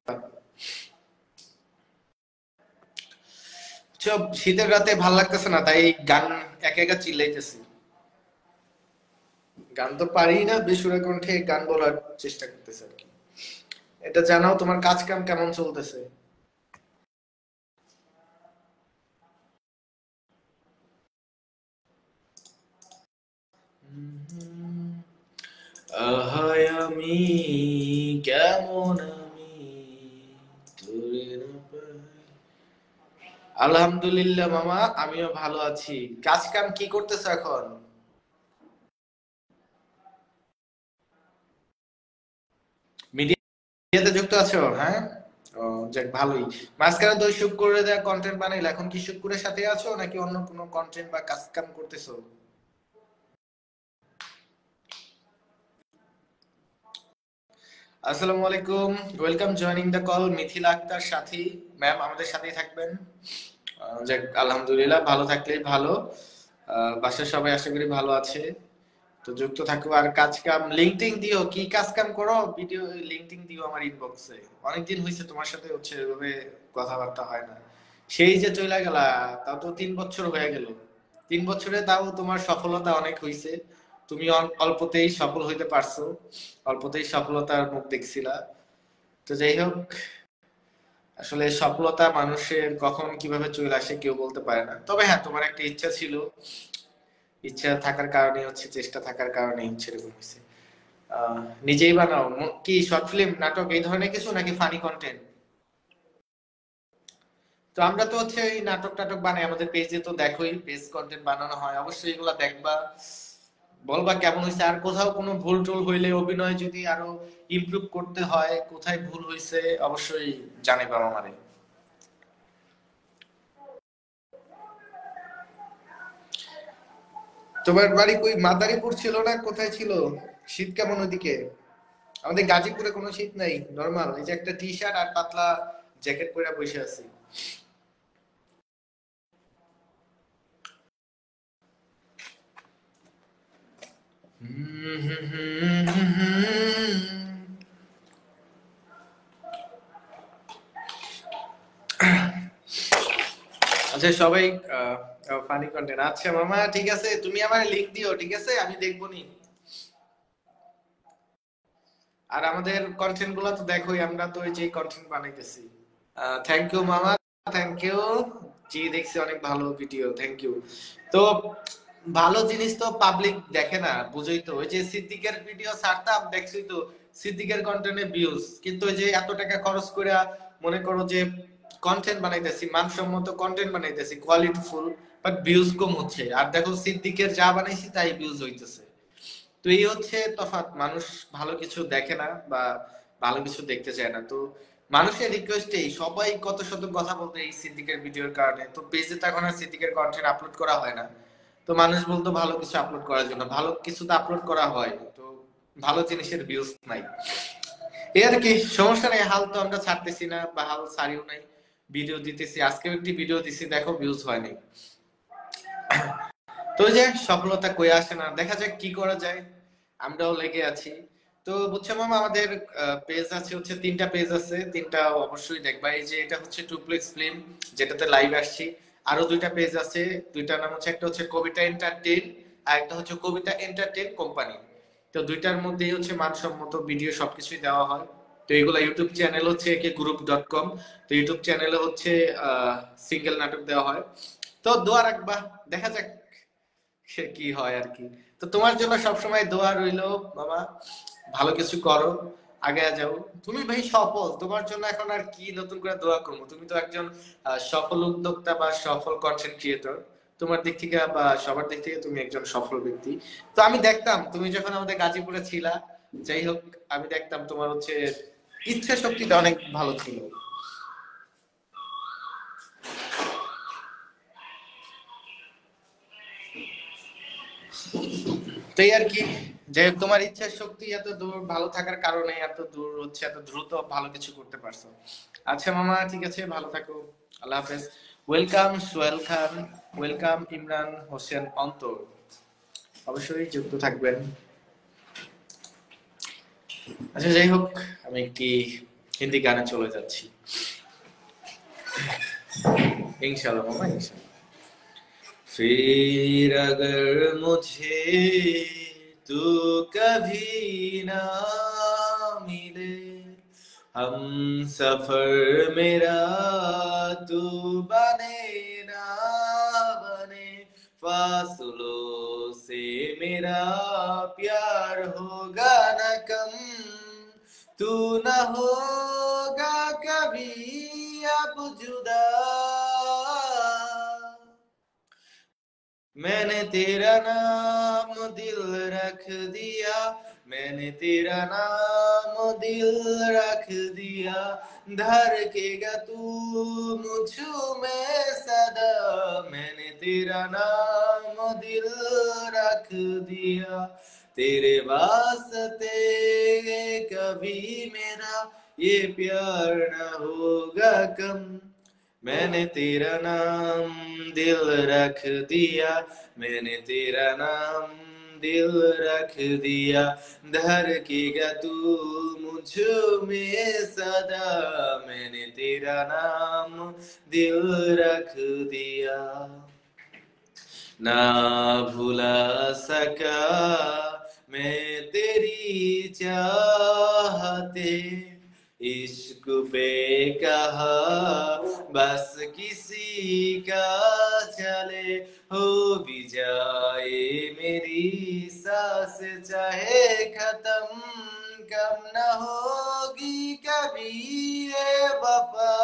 S1: সব শীতের রাতে ভাল লাগতেছে না, তাই গান একা একা চিল্লাইতেছি। গান তো পারি না, বেসুরা কণ্ঠে গান বলার চেষ্টা করতেছে আর কি। এটা জানাও, তোমার কাজ কাম কেমন চলতেছে? আহায় আমি কেমন, আমি তোরে না পাই। আলহামদুলিল্লাহ মামা, আমিও ভালো আছি। কাজ কাম কি করতেছো এখন? মিডিয়াতে যুক্ত আছো? হ্যাঁ, ও যাক ভালোই। মাঝখানে তো শুক্কুরে দেয়া কন্টেন্ট বানাইলে, এখন কি শুক্কুরের সাথে আছো নাকি অন্য কোনো কন্টেন্ট বা কাজ কাম করতেছো? আসসালামু আলাইকুম, welcome joining the call Mithila Akter Sathi ma'am, আমাদের সাথেই থাকবেন। যাক আলহামদুলিল্লাহ, ভালো থাকলেই ভালো। বাসার সবাই আশা করি ভালো আছে। তো যুক্ত থাকো, আর কাজ কাম লিঙ্কডিন দিও, কি কাজ কাম করো ভিডিও লিঙ্কডিন দিও আমার ইনবক্সে। অনেকদিন হয়েছে তোমার সাথে হচ্ছে এভাবে কথাবার্তা হয় না। সেই যে চলে গেলা, তাও তো 3 বছর হয়ে গেল। 3 বছরে তাও তোমার সফলতা অনেক হয়েছে। তুমি অল্পতেই সফল হইতে পারছো, অল্পতেই সফলতার মুখ দেখছিলা। তো যাই হোক, আসলে সফলতা মানুষের কখন কিভাবে চলে আসে কেউ বলতে পারে না। তবে হ্যাঁ, তোমার একটা ইচ্ছা ছিল, ইচ্ছা থাকার কারণে হচ্ছে, চেষ্টা থাকার কারণে হচ্ছে এরকম হয়েছে। নিজেই বানাও কি শর্ট ফিল্ম, নাটক এই ধরনের কিছু, নাকি ফানি কন্টেন্ট? তো আমরা তো হচ্ছে এই নাটক টাটক বানাই, আমাদের পেজে তো দেখোই, পেজ কন্টেন্ট বানানো হয়, অবশ্যই এগুলা দেখবা, বলবা কেমন হয়েছে। আর কোথাও কোনো ভুল টুল হইলে, অভিনয় যদি আরো ইমপ্রুভ করতে হয়, কোথায় ভুল হয়েছে অবশ্যই জানাইবা আমারে। তোমার বাড়ি কই, মাদারীপুর ছিল না, কোথায় ছিল? শীত কেমন ওইদিকে? আমাদের গাজীপুরে কোনো শীত নাই, নরমাল। এই যে একটা টি শার্ট আর পাতলা জ্যাকেট পরে বসে আছি। আচ্ছা সবাই ফানি কন্টেন্ট, আচ্ছা মামা ঠিক আছে, তুমি আমার লিংক দিও, ঠিক আছে, আমি দেখবো নি। আর আমাদের কন্টেন্ট গুলো তো দেখোই, আমরা তো ওই যে কন্টেন্ট বানাইতেছি। থ্যাংক ইউ মামা, থ্যাংক ইউ। জি দেখছি, অনেক ভালো ভিডিও, থ্যাংক ইউ। তো ভালো জিনিস তো পাবলিক দেখে না, বুঝোই তো। ওই যে সিদ্দিকের ভিডিও ছাড়তাম, দেখছি তো সিদ্দিকের কন্টেন্টে ভিউজ, কিন্তু ওই যে এত টাকা খরচ করে মনে করো যে কন্টেন্ট বানাইতেছি, মানসম্মত কন্টেন্ট বানাইতেছি, কোয়ালিটিফুল, বাট ভিউজ কম হচ্ছে। আর দেখো সিদ্দিকের যা বানাইছি তাই ভিউজ হইতেছে। তো এই হচ্ছে তফাৎ, মানুষ ভালো কিছু দেখে না বা ভালো কিছু দেখতে চায় না। তো মানুষের রিকোয়েস্টেই সবাই কত শত কথা বলতো এই সিদ্দিকের ভিডিওর কারণে। তো পেজে তো এখন আর সিদ্দিকের কন্টেন্ট আপলোড করা হয় না। তো মানুষ বলতো ভালো কিছু আপলোড করার জন্য, ভালো কিছু তো আপলোড করা হয়, তো ভালো জিনিসের ভিউজ নাই। এই আর কি, সমস্যা নেই, হাল তো আমরা ছাড়তেছি না বা হাল ছাড়িও নাই, ভিডিও দিতেছি। আজকেও একটি ভিডিও দিছি, দেখো ভিউজ হয়নি। তো ওই যে সফলতা কই আসে না, দেখা যাক কি করা যায়, আমরাও লেগে আছি। তো বুঝছো মামা, আমাদের পেজ আছে হচ্ছে 3টা পেজ আছে, 3টা অবশ্যই দেখবা। এই যে এটা হচ্ছে টুপ্লেক্স ফিল্ম, যেটাতে লাইভ আসছি। আরো 2টা পেজ আছে, 2টার নাম হচ্ছে, একটা হচ্ছে কবিতা এন্টারটেইন আর একটা হচ্ছে কবিতা এন্টারটেইন কোম্পানি। তো 2টার মধ্যেই হচ্ছে মানসম্মত ভিডিও সবকিছুই দেওয়া হয়। তো এগুলা ইউটিউব চ্যানেল হচ্ছে ekgroup.com। তো ইউটিউব চ্যানেলে হচ্ছে সিঙ্গেল নাটক দেওয়া হয়। তো দোয়া রাখবা, দেখা যাক সে কি হয় আর কি। তো তোমার জন্য সবসময় দোয়া রইলো বাবা, ভালো কিছু করো, আগে যাও। তুমি ভাই সফল, তোমার জন্য এখন আর কি নতুন করে দোয়া করবো? তুমি তো একজন সফল উদ্যোক্তা বা সফল কন্টেন্ট ক্রিয়েটর। তোমার দিক থেকে বা সবার দিক থেকে তুমি একজন সফল ব্যক্তি। তো আমি দেখতাম তুমি যখন আমাদের গাজীপুরে ছিলা, যাই হোক, আমি দেখতাম তোমার হচ্ছে ইচ্ছা শক্তিটা অনেক ভালো ছিল। তো এই আর কি, যে তোমার ইচ্ছার শক্তি এত দূর ভালো থাকার কারণে এত দূর হচ্ছে, এত দ্রুত ভালো কিছু করতে পারছো। আচ্ছা মামা, ঠিক আছে, ভালো থাকো, আল্লাহ হাফেজ। ওয়েলকাম সোহেল খান, ওয়েলকাম ইমরান হোসেন অন্তর, অবশ্যই যুক্ত থাকবেন। আচ্ছা যাই হোক, আমি একটি হিন্দি গানে চলে যাচ্ছি, ইনশাআল্লাহ মামা, ইনশাআল্লাহ। फिर अगर मुझे तू कभी ना मिले, हम सफर मेरा तू बने ना बने, फासलों से मेरा प्यार होगा न कम, तू न होगा कभी अब जुदा, मैंने तेरा नाम दिल रख दिया, मैंने तेरा नाम दिल रख दिया, धड़केगा तू मुझ में सदा, मैंने तेरा नाम दिल रख दिया, तेरे वास्ते कभी मेरा ये प्यार न होगा कम, मैंने तेरा नाम दिल रख दिया, मैंने तेरा नाम दिल रख दिया, धड़केगा तू मुझ में सदा, मैंने तेरा नाम दिल रख दिया, ना भुला सका मैं तेरी चाहते, इश्क पे कहा बस किसी का चले, हो भी जाए मेरी सांस चाहे खत्म, कम न होगी कभी ये वफा,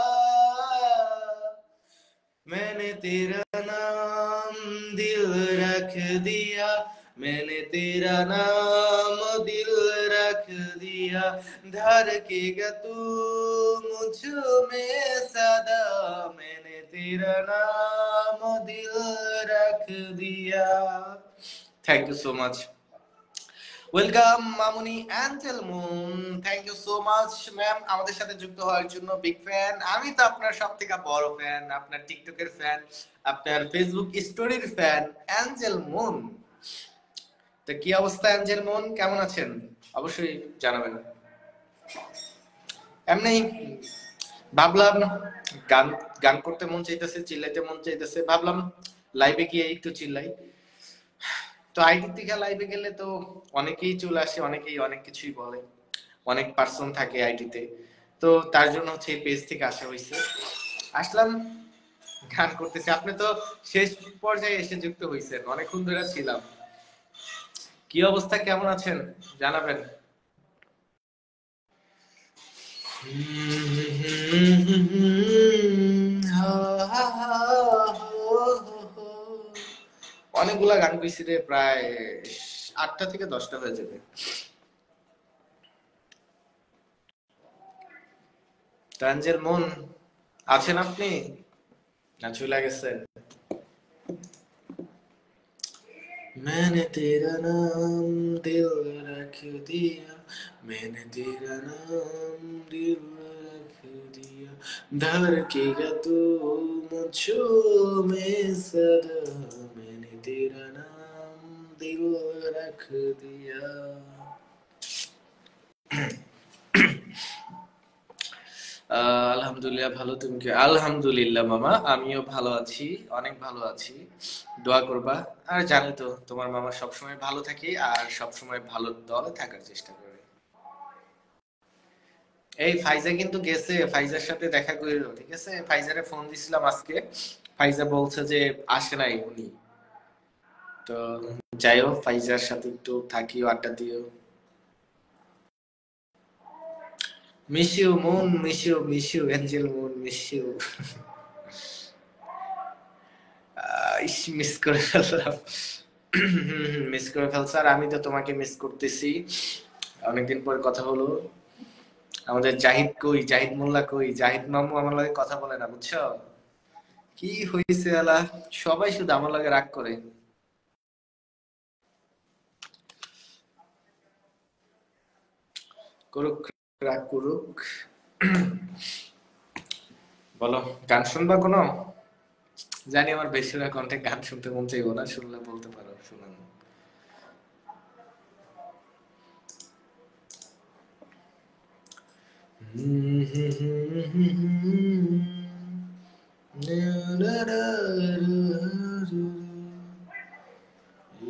S1: मैंने तेरा नाम दिल रख दिया, मैंने तेरा नाम दिल रख दिया, धड़केगा तू मुझ में सदा, मैंने तेरा नाम दिल रख दिया। Thank you so much. Welcome Mamuni angel moon, thank you so much ma'am আমাদের সাথে যুক্ত হওয়ার জন্য। বিগ ফ্যান, আমি তো আপনার সব থেকে বড় ফ্যান, আপনার টিকটকের ফ্যান, আপনার ফেসবুক স্টোরির ফ্যান, অ্যাঞ্জেল মুন। তো কি অবস্থা অ্যাঞ্জেল মুন, কেমন আছেন? অবশ্যই জানাবেন। এমনি ভাবলাম গান গান করতে মন চাইতেছে, চিল্লাইতে মন চাইতেছে, ভাবলাম লাইভে গিয়ে একটু চিল্লাই। তো আইডি থেকে লাইভে গেলে তো অনেকেই চলে আসে, অনেকেই অনেক কিছুই বলে, অনেক পার্সন থাকে আইডিতে। তো তার জন্য হচ্ছে এই পেজ থেকে আসা হয়েছে, আসলাম, গান করতেছি। আপনি তো শেষ পর্যায়ে এসে যুক্ত হয়েছেন, অনেকক্ষণ ধরে ছিলাম। কি অবস্থা, কেমন আছেন জানাবেন। অনেকগুলা গান কইছি রে, প্রায় 8টা থেকে 10টা হয়ে যাবে। তানজিল মুন আছেন আপনি না চলে গেছেন? मैंने तेरा नाम दिल रख दिया, मैंने तेरा नाम दिल रख दिया, धड़केगा तू मुझको में सदा, मैंने तेरा नाम दिल रख दिया। আলহামদুলিল্লাহ ভালো, তুমি কি? আলহামদুলিল্লাহ মামা, আমিও ভালো আছি, অনেক ভালো আছি। দোয়া করবা। আর জানি তো তোমার মামা সবসময় ভালো থাকে আর সবসময় ভালো দলে থাকার চেষ্টা করে। এই ফাইজা কিন্তু গেছে, ফাইজার সাথে দেখা করিল, ঠিক আছে? ফাইজারে ফোন দিছিলাম আজকে, ফাইজা বলছে যে আসে নাই উনি। তো যাই হোক, ফাইজার সাথে একটু থাকিও, আড্ডা দিও। Miss you Moon, miss you angel Moon, miss you. Miss করে ফেললাম। মিস করে ফেলছ। আর আমি তো তোমাকে মিস করতেছি, অনেকদিন পর কথা হলো। আমাদের জাহিদ কই, জাহিদ মোল্লা কই? জাহিদ মামু আমার লগে কথা বলে না, বুঝছো? কি হইছে আলা, সবাই শুধু আমার লগে রাগ করে। করুক, রাগ করুক। বলো, গান শুনবা কোনো? জানি আমার বেশিরভাগ কণ্ঠে গান শুনতে মন চাইবো না, শুনলে বলতে পারো শুনান।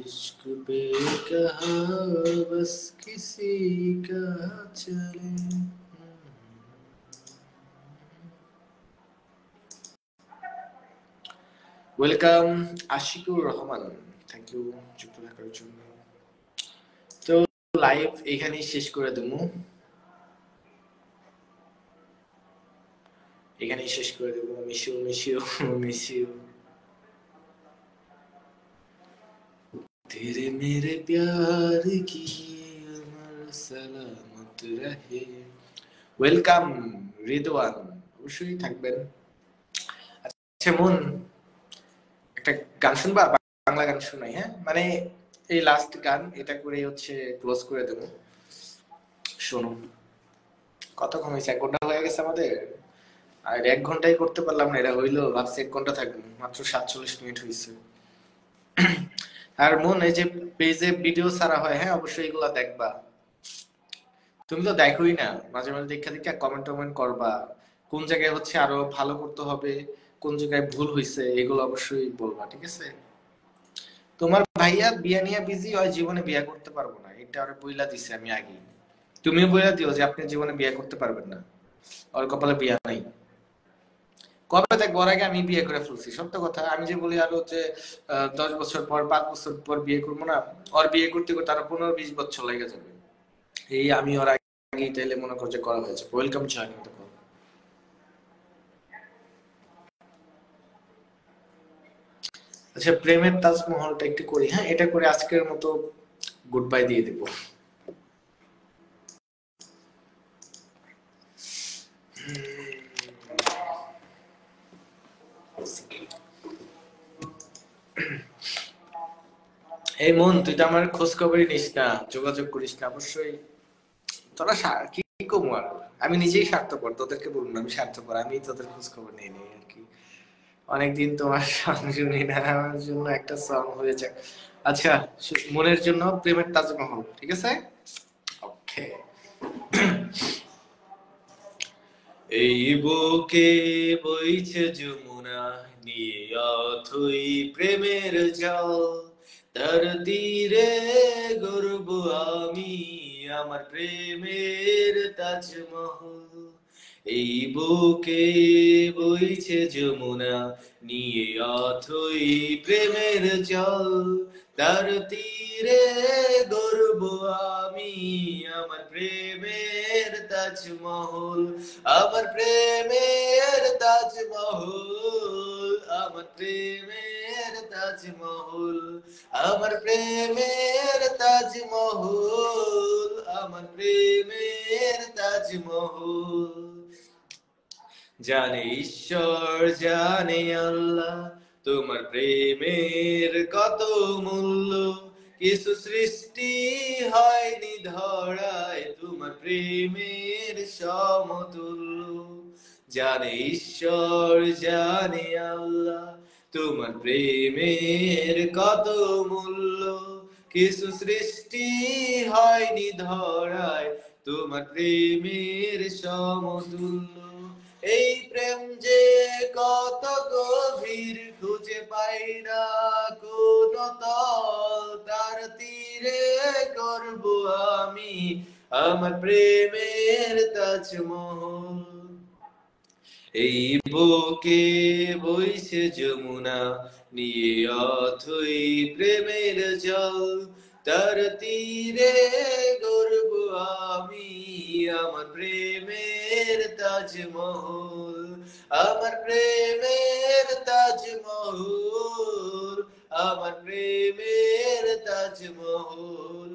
S1: इश्क पे कहा बस किसी का चले। Welcome Ashiqur Rahman, thank you যুক্ত থাকার জন্য। তো লাইভ এখানেই শেষ করে দেবো, এখানেই শেষ করে দেবো। Miss you, miss you, miss you. तेरे मेरे प्यार की अमर सलामत रहे। ওয়েলকাম রিদওয়ান, অবশ্যই থাকবেন। আচ্ছা মন, একটা গান শুনবা? বাংলা গান শোনাই, হ্যাঁ? মানে এই লাস্ট গান, এটা করে হচ্ছে ক্লোজ করে দেবো। শোনো, কতক্ষণ হয়েছে? 1 ঘন্টা হয়ে গেছে আমাদের, আর 1 ঘন্টাই করতে পারলাম না। এটা হইলো, ভাবছি 1 ঘন্টা থাকবো, মাত্র 47 মিনিট হয়েছে। আর মন, এই যে পেজে ভিডিও ছাড়া হয়, হ্যাঁ অবশ্যই এগুলা দেখবা। তুমি তো দেখোই না, মাঝে মাঝে দেখা দেখা কমেন্ট টমেন্ট করবা, কোন জায়গায় হচ্ছে আরো ভালো করতে হবে, কোন জায়গায় ভুল হয়েছে, এগুলো অবশ্যই বলবা, ঠিক আছে? তোমার ভাইয়া বিয়া নিয়ে বিজি হয়, জীবনে বিয়া করতে পারবো না, এটা ওরে বইলা দিছে আমি আগে। তুমিও বইলা দিও যে আপনি জীবনে বিয়া করতে পারবেন না, ওর কপালে বিয়া নাই। কবে দেখবো? ওর আগে আমি বিয়ে করে ফেলছি, সত্য কথা। আমি যে বলি আরো যে 10 বছর পর, 5 বছর পর বিয়ে করবো না, ওর বিয়ে করতে করতে আরো 15-20 বছর লেগে যাবে। এই আমি ওর আগে তাইলে মনে কর যে করা হয়েছে। Welcome joining the call. আচ্ছা, প্রেমের তাজমহলটা একটু করি, হ্যাঁ? এটা করে আজকের মতো গুড বাই দিয়ে দেবো। এই মন, তুই তো আমার খোঁজ খবরই নিস না, যোগাযোগ করিস না অবশ্যই। তোরা কি কমু আর, আমি নিজেই স্বার্থপর, তোদেরকে বলবো না আমি স্বার্থপর, আমি তোদের খোঁজ খবর নিয়ে নিই আর কি। অনেকদিন তোমার সং শুনি না, আমার জন্য একটা সং হয়ে যাক। আচ্ছা, মনের জন্য প্রেমের তাজমহল, ঠিক আছে? ওকে। এই বুকে বইছে যমুনা, নিয়ে অথই প্রেমের জল, তার তীরে গর্ব আমি, আমার প্রেমের তাজমহল। এই বুকে বইছে যমুনা, নিয়ে অথই প্রেমের জল, তার তীরে গর্ব আমি, আমার প্রেমের তাজমহল, আমার প্রেমের তাজমহল, আমার প্রেমের তাজমহল, আমার প্রেমের তাজমহল, আমার প্রেমের তাজমহল।
S4: জানে ঈশ্বর জানে আল্লাহ তোমার প্রেমের কত মূল্য, কিছু সৃষ্টি হয়নি ধরায় তোমার প্রেমের সমতুল্য। জানে ঈশ্বর জানে আল্লাহ তোমার প্রেমের কত মূল্য, কিছু সৃষ্টি হয়নি ধরায় তোমার প্রেমের সমতুল্য। এই প্রেম যে কত গভীর খুঁজে পাই না কোন তল, তার তীরে করব আমি আমার প্রেমের তাজমহল। এই বুকে বইছে যমুনা নিয়ে অথই প্রেমের জল, তার তীরে গর্ব আমি আমার প্রেমের তাজমহল, আমার প্রেমের তাজমহল, আমার প্রেমের তাজমহল,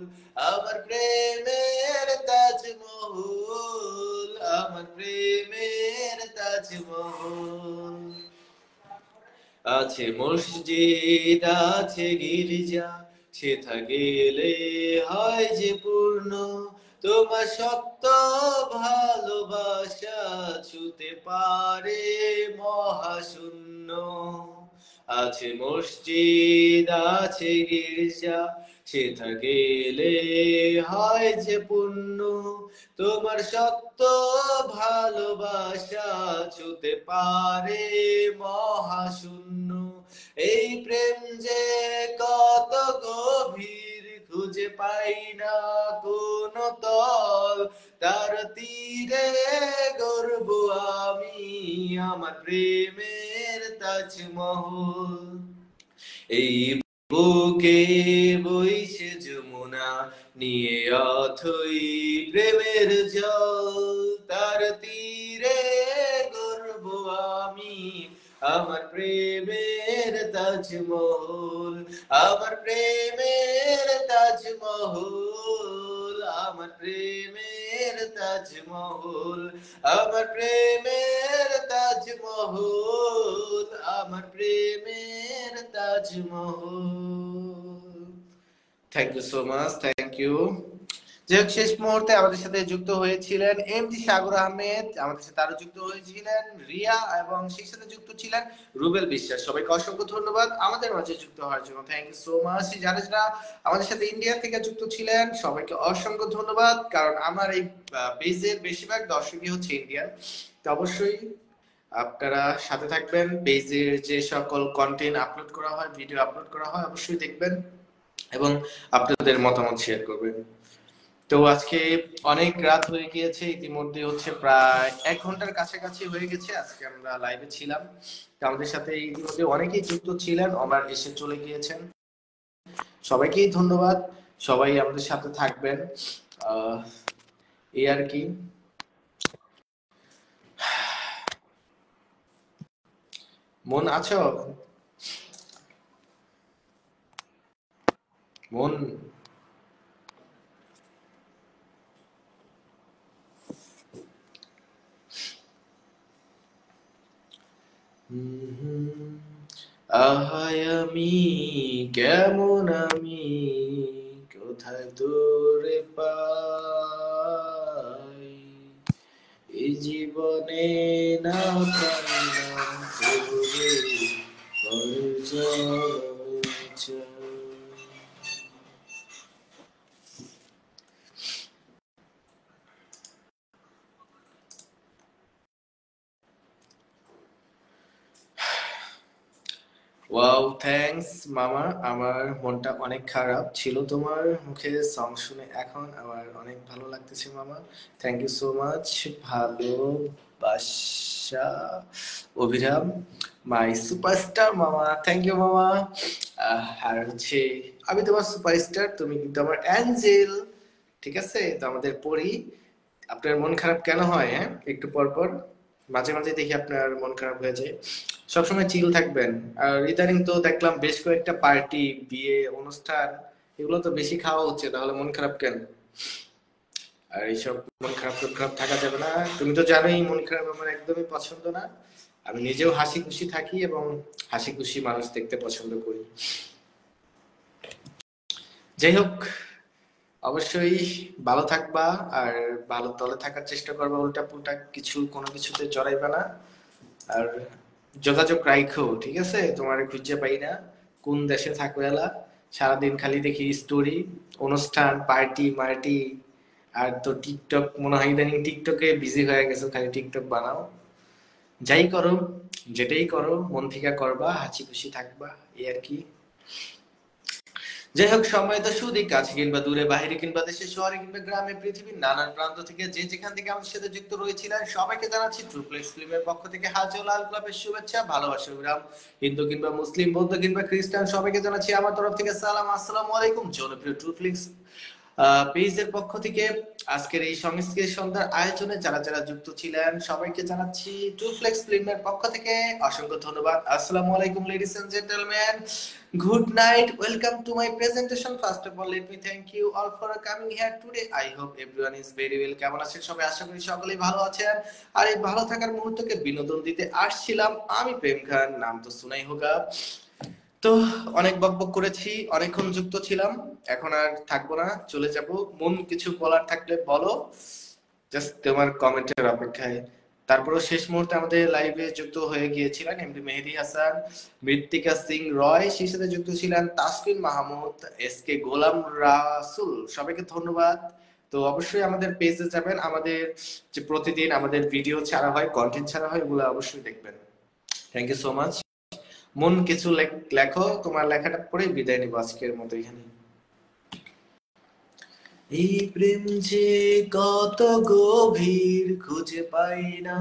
S4: আমার প্রেমের তাজমহল, আমার প্রেমের তাজমহল। আছে মসজিদ আছে গির্জা, সেথা গেলে হয় যে পূর্ণ, তোমার সত্য ভালোবাসা ছুতে পারে মহাশূন্য। আছে মসজিদ আছে গির্জা, সেথা গেলে হয় যে পূর্ণ, তোমার সত্য ভালোবাসা ছুতে পারে মহাশূন্য। এই প্রেম যে কত গভীর খুঁজে পাই না কোন তল, তার তীরে গর্ব আমি আমার প্রেমের তাজমহল। এই বুকে বইছে যমুনা নিয়ে অথই প্রেমের জল, তার তীরে গর্ব আমি আমার প্রেমের তাজমহল, আমার প্রেমের তাজমহল, আমার প্রেমের তাজমহল, আমার প্রেমের তাজমহল, আমার প্রেমের Taj Mahal. Thank you so much, thank you. যাই হোক, শেষ মুহূর্তে আমাদের সাথে যুক্ত হয়েছিলেন এমজি সাগর আহমেদ, আমাদের সাথে আরো যুক্ত হয়েছিলেন রিয়া, এবং সেই সাথে যুক্ত ছিলেন রুবেল বিশ্বাস। সবাইকে অসংখ্য ধন্যবাদ আমাদের মাঝে যুক্ত হওয়ার জন্য, থ্যাংক ইউ সো মাচ। যারা যারা আমাদের সাথে ইন্ডিয়া থেকে যুক্ত ছিলেন সবাইকে অসংখ্য ধন্যবাদ, কারণ আমার এই পেজের বেশিরভাগ দর্শকই হচ্ছে ইন্ডিয়ান। তো অবশ্যই আপনারা সাথে থাকবেন, পেজের যে সকল কন্টেন্ট আপলোড করা হয়, ভিডিও আপলোড করা হয়, অবশ্যই দেখবেন এবং আপনাদের মতামত শেয়ার করবেন। তো আজকে অনেক রাত হয়ে গিয়েছে, ইতিমধ্যে হচ্ছে প্রায় 1 ঘন্টার কাছাকাছি হয়ে গেছে আজকে আমরা লাইভে ছিলাম। তো আমাদের সাথে ইতিমধ্যে অনেকেই যুক্ত ছিলেন, আবার এসে চলে গিয়েছেন। সবাইকেই ধন্যবাদ, সবাই আমাদের সাথে থাকবেন, এই আর কি। মন আছো? মন আহায় আমি কেমন, আমি কোথায় তোরে পাই, এই জীবনে না পাইলাম তোরে, পরের জন্মে চাই। ওয়াও, থ্যাঙ্কস মামা। আমার মনটা অনেক খারাপ ছিল তোমার মুখে সং শুনে, এখন আমার অনেক ভালো লাগতেছে মামা। Thank you so much. ভালোবাসা অভিরাম, মাই সুপারস্টার মামা, থ্যাংক ইউ মামা। আর হচ্ছে আমি তোমার সুপারস্টার, তুমি কিন্তু আমার অ্যাঞ্জেল, ঠিক আছে? তো আমাদের পড়ি। আপনার মন খারাপ কেন হয়? হ্যাঁ, একটু পর পর মাঝে মাঝে দেখি আপনার মন খারাপ হয়ে যায়। সবসময় চিল থাকবেন। আর ইদানিং তো দেখলাম বেশ কয়েকটা পার্টি, বিয়ে অনুষ্ঠান, এগুলো তো বেশি খাওয়া হচ্ছে, তাহলে মন খারাপ কেন? আর এইসব মন খারাপ থাকা যাবে না। তুমি তো জানোই মন খারাপ আমার একদমই পছন্দ না। আমি নিজেও হাসি খুশি থাকি এবং হাসি খুশি মানুষ দেখতে পছন্দ করি। যাই হোক, অবশ্যই ভালো থাকবা আর ভালো দলে থাকার চেষ্টা করবা, উল্টা পুল্টা কোনো কিছুতে জড়াইবা না। আর যোগাযোগ রাখো, ঠিক আছে? তোমার খুঁজে পাই না, কোন দেশে থাকো এলা, সারাদিন খালি দেখি স্টোরি, অনুষ্ঠান, পার্টি মার্টি। আর তো টিকটক মনে হয় ইদানিং টিকটকে বিজি হয়ে গেছো, খালি টিকটক বানাও। যাই করো, যেটাই করো মন থেকে করবা, হাসি খুশি থাকবা, এই আর কি। যাই হোক, সম্মানিত সুদী, কাছে কিংবা দূরে, বাহিরে কিংবা দেশে, শহরে কিংবা গ্রামে, পৃথিবীর নানান প্রান্ত থেকে যে যেখান থেকে আমাদের সাথে যুক্ত রয়েছিলেন সবাইকে জানাচ্ছি ট্রুপ্লেক্স ফিল্মের পক্ষ থেকে হাজি ও লাল ক্লাবের শুভেচ্ছা, ভালোবাসা, অবিরাম। হিন্দু কিংবা মুসলিম, বৌদ্ধ কিংবা খ্রিস্টান, সবাইকে জানাচ্ছি আমার তরফ থেকে সালাম, আসসালামু আলাইকুম। জনপ্রিয় ট্রুপ্লেক্স পেজের পক্ষ থেকে আজকের এই সংস্কৃতি সন্ধ্যার আয়োজনে যারা যারা যুক্ত ছিলেন সবাইকে জানাচ্ছি ট্রুপ্লেক্স ফিল্মের পক্ষ থেকে অসংখ্য ধন্যবাদ। আসসালামু আলাইকুম ladies and gentleman, good night, welcome to my presentation. First of all, let me thank you all for coming here today. I hope everyone is very well. কেমন আছেন সবাই? আশা করি সকলেই ভালো আছেন। আর এই ভালো থাকার মুহূর্তকে বিনোদন দিতে আসছিলাম আমি, প্রেম খান, নাম তো শুনাই হোগা। তো অনেক বকবক করেছি, অনেকক্ষণ যুক্ত ছিলাম, এখন আর থাকবো না, চলে যাব। মন কিছু বলার থাকলে বলো, জাস্ট তোমার কমেন্টের অপেক্ষায়। তারপরে শেষ মুহূর্তে আমাদের লাইভে যুক্ত হয়ে গিয়েছিলেন এমডি মেহেদী হাসান, মৃত্তিকা সিং রয়, সেই সাথে যুক্ত ছিলেন তাসকিন মাহমুদ, এসকে গোলাম রাসুল, সবাইকে ধন্যবাদ। তো অবশ্যই আমাদের পেজে যাবেন, আমাদের যে প্রতিদিন আমাদের ভিডিও ছাড়া হয়, কন্টেন্ট ছাড়া হয়, ওগুলো অবশ্যই দেখবেন। Thank you so much. মন কিছু লেখো, তোমার লেখাটা পড়ে বিদায় নিব আজকের মতো এখানে। এই প্রেম যে কত গভীর, খুঁজে পাই না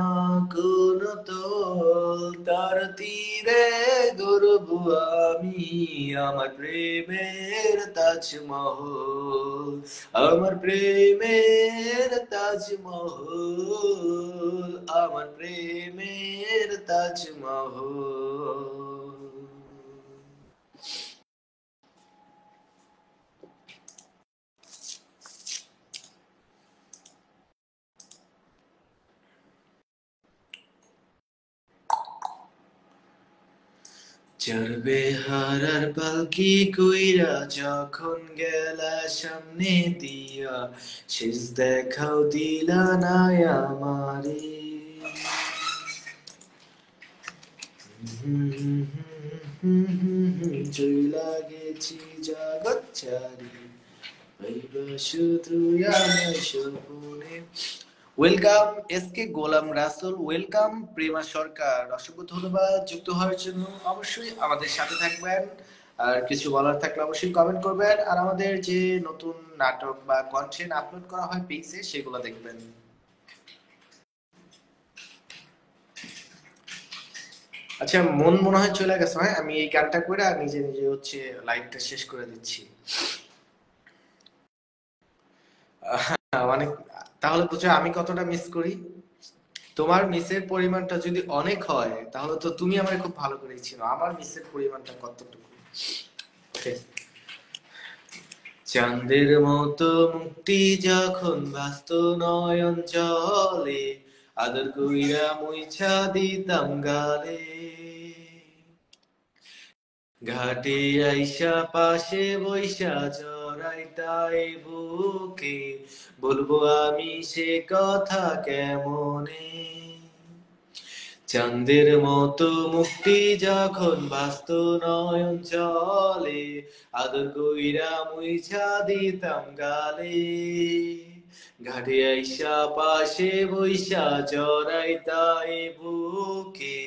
S4: কোন তল, তার তীরে গড়ব আমি আমার প্রেমের তাজমহল, আমার প্রেমের তাজমহল, আমার প্রেমের তাজমহল। চড়বে হারার পালকি কইরা যখন গেলা সামনে দিয়া, শেষ দেখাও দিলা না আমারে। চইলা গেছি জগৎ ছাড়ি, পাইবা শুধু আমার স্বপ্নে। ওয়েলকাম এসকে গোলাম রাসুল, ওয়েলকাম প্রেমা সরকার, অসংখ্য ধন্যবাদ যুক্ত হওয়ার জন্য। অবশ্যই আমাদের সাথে থাকবেন, আর কিছু বলার থাকলে অবশ্যই কমেন্ট করবেন, আর আমাদের যে নতুন নাটক বা কন্টেন্ট আপলোড করা হয় পেজে সেগুলো দেখবেন। আচ্ছা, মনে হয় চলে গেছে। হ্যাঁ, আমি এই গানটা করে আর নিজে নিজে হচ্ছে লাইভটা শেষ করে দিচ্ছি। মানে তাহলে বুঝো আমি কতটা মিস করি। তোমার মিসের পরিমাণটা যদি অনেক হয় তাহলে তো তুমি আমার খুব ভালো করেই ছিল, আমার মিসের পরিমাণটা কতটুকু। চাঁদের মতো মুক্তি যখন ভাসত নয়ন জলে, আদর কইরা মুইছা দিতাম গালে, ঘাটে আইসা পাশে বৈশা জড়াইতাই বুকে, বলবো আমি সে কথা কেমনে। চাঁদের মতো মুক্তি যখন ভাসত নয়ন জলে, আদর কইরা মুইছা দিতাম গালে, ঘাটে আইসা পাশে বৈশা জড়াইতাই বুকে,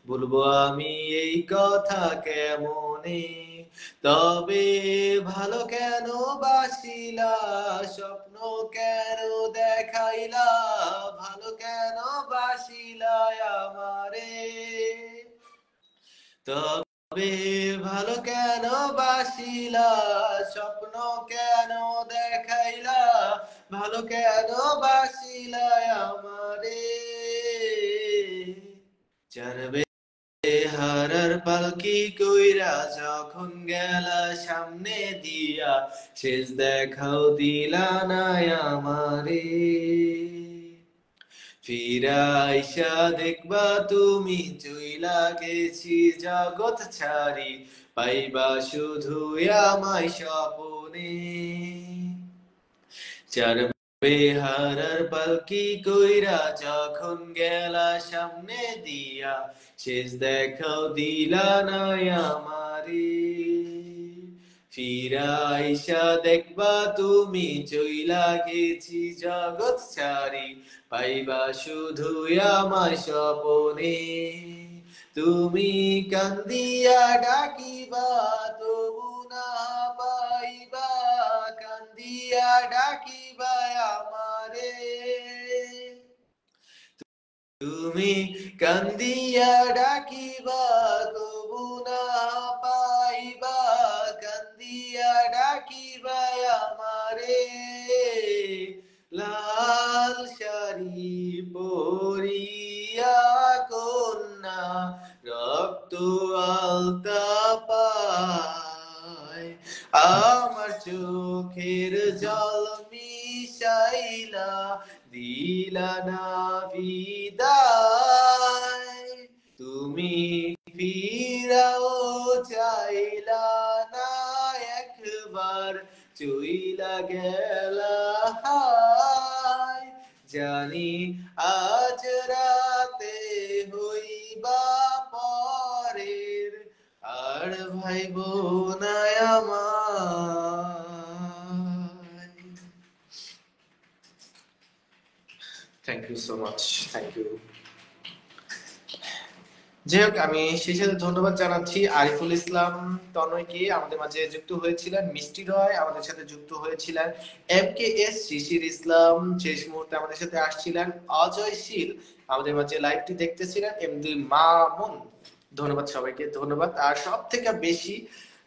S4: বলবো আমি এই কথা কেমনে। তবে ভালো কেন বাসিলা, স্বপ্ন কেন দেখাইলা, ভালো কেন বাসিলা আমারে, তবে ভালো কেন বাসিলা, স্বপ্ন কেন দেখাইলা, ভালো কেন বাসিলা আমারে। চড়বে হারার পালকি কইরা যখন গেলা সামনে দিয়া শেষ দেখাও দিলা না আমারে ফিরা আইসা দেখবা তুমি চইলা গেছি জগৎ ছাড়ি পাইবা শুধু আমায় স্বপনে চার বেহারার পালকি কইরা যখন গেলা সামনে দিয়া শেষ দেখাও দিলা না আমারে ফিরা আইসা দেখবা তুমি চইলা গেছি জগৎ ছাড়ি পাইবা শুধু আমায় স্বপনে তুমি কান্দিয়া ডাকিবা তবু না পাইবা কান্দিয়া ডাকিবা আমারে তুমি কান্দিয়া ডাকিবা তবু না পাইবা কান্দিয়া ডাকিবা আমারে লাল শাড়ি পরিয়া কন্যা রক্ত আলতা পায় আমার চোখের জল মিশাইলা দিলা না বিদায় তুমি ফিরাও চাইলা না একবার চইলা গেলা হায় জানি আজ রাতে হইবা পরের আর ভাইব না আমায় thank you so much thank you যাই হোক আমি সেই সাথে ধন্যবাদ জানাচ্ছি আরিফুল ইসলাম তনয়কে আমাদের মাঝে যুক্ত হয়েছিলেন মিষ্টি রয় আমাদের সাথে যুক্ত হয়েছিলেন MKS শিশির ইসলাম শেষ মুহূর্তে আমাদের সাথে আসছিলেন অজয়শীল আমাদের মাঝে লাইভটি দেখতেছিলেন এমডি মামুন ধন্যবাদ সবাইকে ধন্যবাদ আর সব থেকে বেশি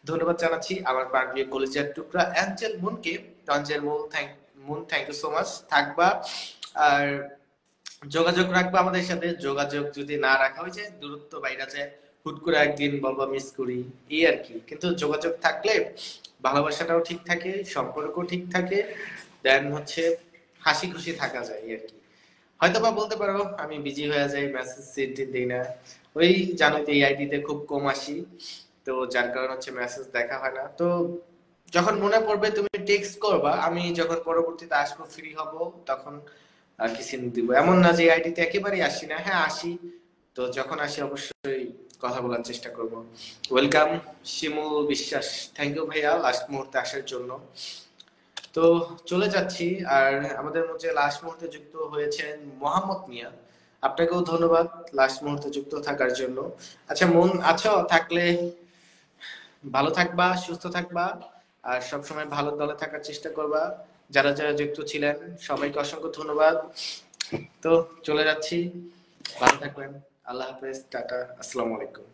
S4: ধন্যবাদ জানাচ্ছি আমার প্রাণপ্রিয় কলেজের টুকরা অ্যাঞ্জেল মুনকে angel moon thank you so much থাকবা আর যোগাযোগ রাখবো আমাদের সাথে যোগাযোগ যদি না রাখা হয়েছে দূরত্ব বাইরে যায় হুট করে একদিন বলবো মিস করি এই আর কি কিন্তু যোগাযোগ থাকলে ভালোবাসাটাও ঠিক থাকে সম্পর্ক ঠিক থাকে দেন হচ্ছে হাসি খুশি থাকা যায় আর কি হয়তো বা বলতে পারো আমি বিজি হয়ে যাই মেসেজ সিট দিই না ওই জানো তো এই আইডিতে খুব কম আসি তো যার কারণে হচ্ছে মেসেজ দেখা হয় না তো যখন মনে পড়বে তুমি টেক্সট করবা আমি যখন পরবর্তীতে আসবো ফ্রি হব তখন আর কি সিন দিব এমন না যে আইডিতে একেবারেই আসি না হ্যাঁ আসি তো যখন আসি অবশ্যই কথা বলার চেষ্টা করব welcome Shimul Biswas thank you ভাইয়া লাস্ট মুহূর্তে আসার জন্য তো চলে যাচ্ছি আর আমাদের মধ্যে লাস্ট মুহূর্তে যুক্ত হয়েছেন মোহাম্মদ মিয়া আপনাকেও ধন্যবাদ লাস্ট মুহূর্তে যুক্ত থাকার জন্য আচ্ছা মন আছো থাকলে ভালো থাকবা সুস্থ থাকবা আর সব সময় ভালো দলে থাকার চেষ্টা করবা যারা যারা যুক্ত ছিলেন সবাইকে অসংখ্য ধন্যবাদ তো চলে যাচ্ছি ভালো থাকবেন আল্লাহ হাফেজ টাটা আসসালামু আলাইকুম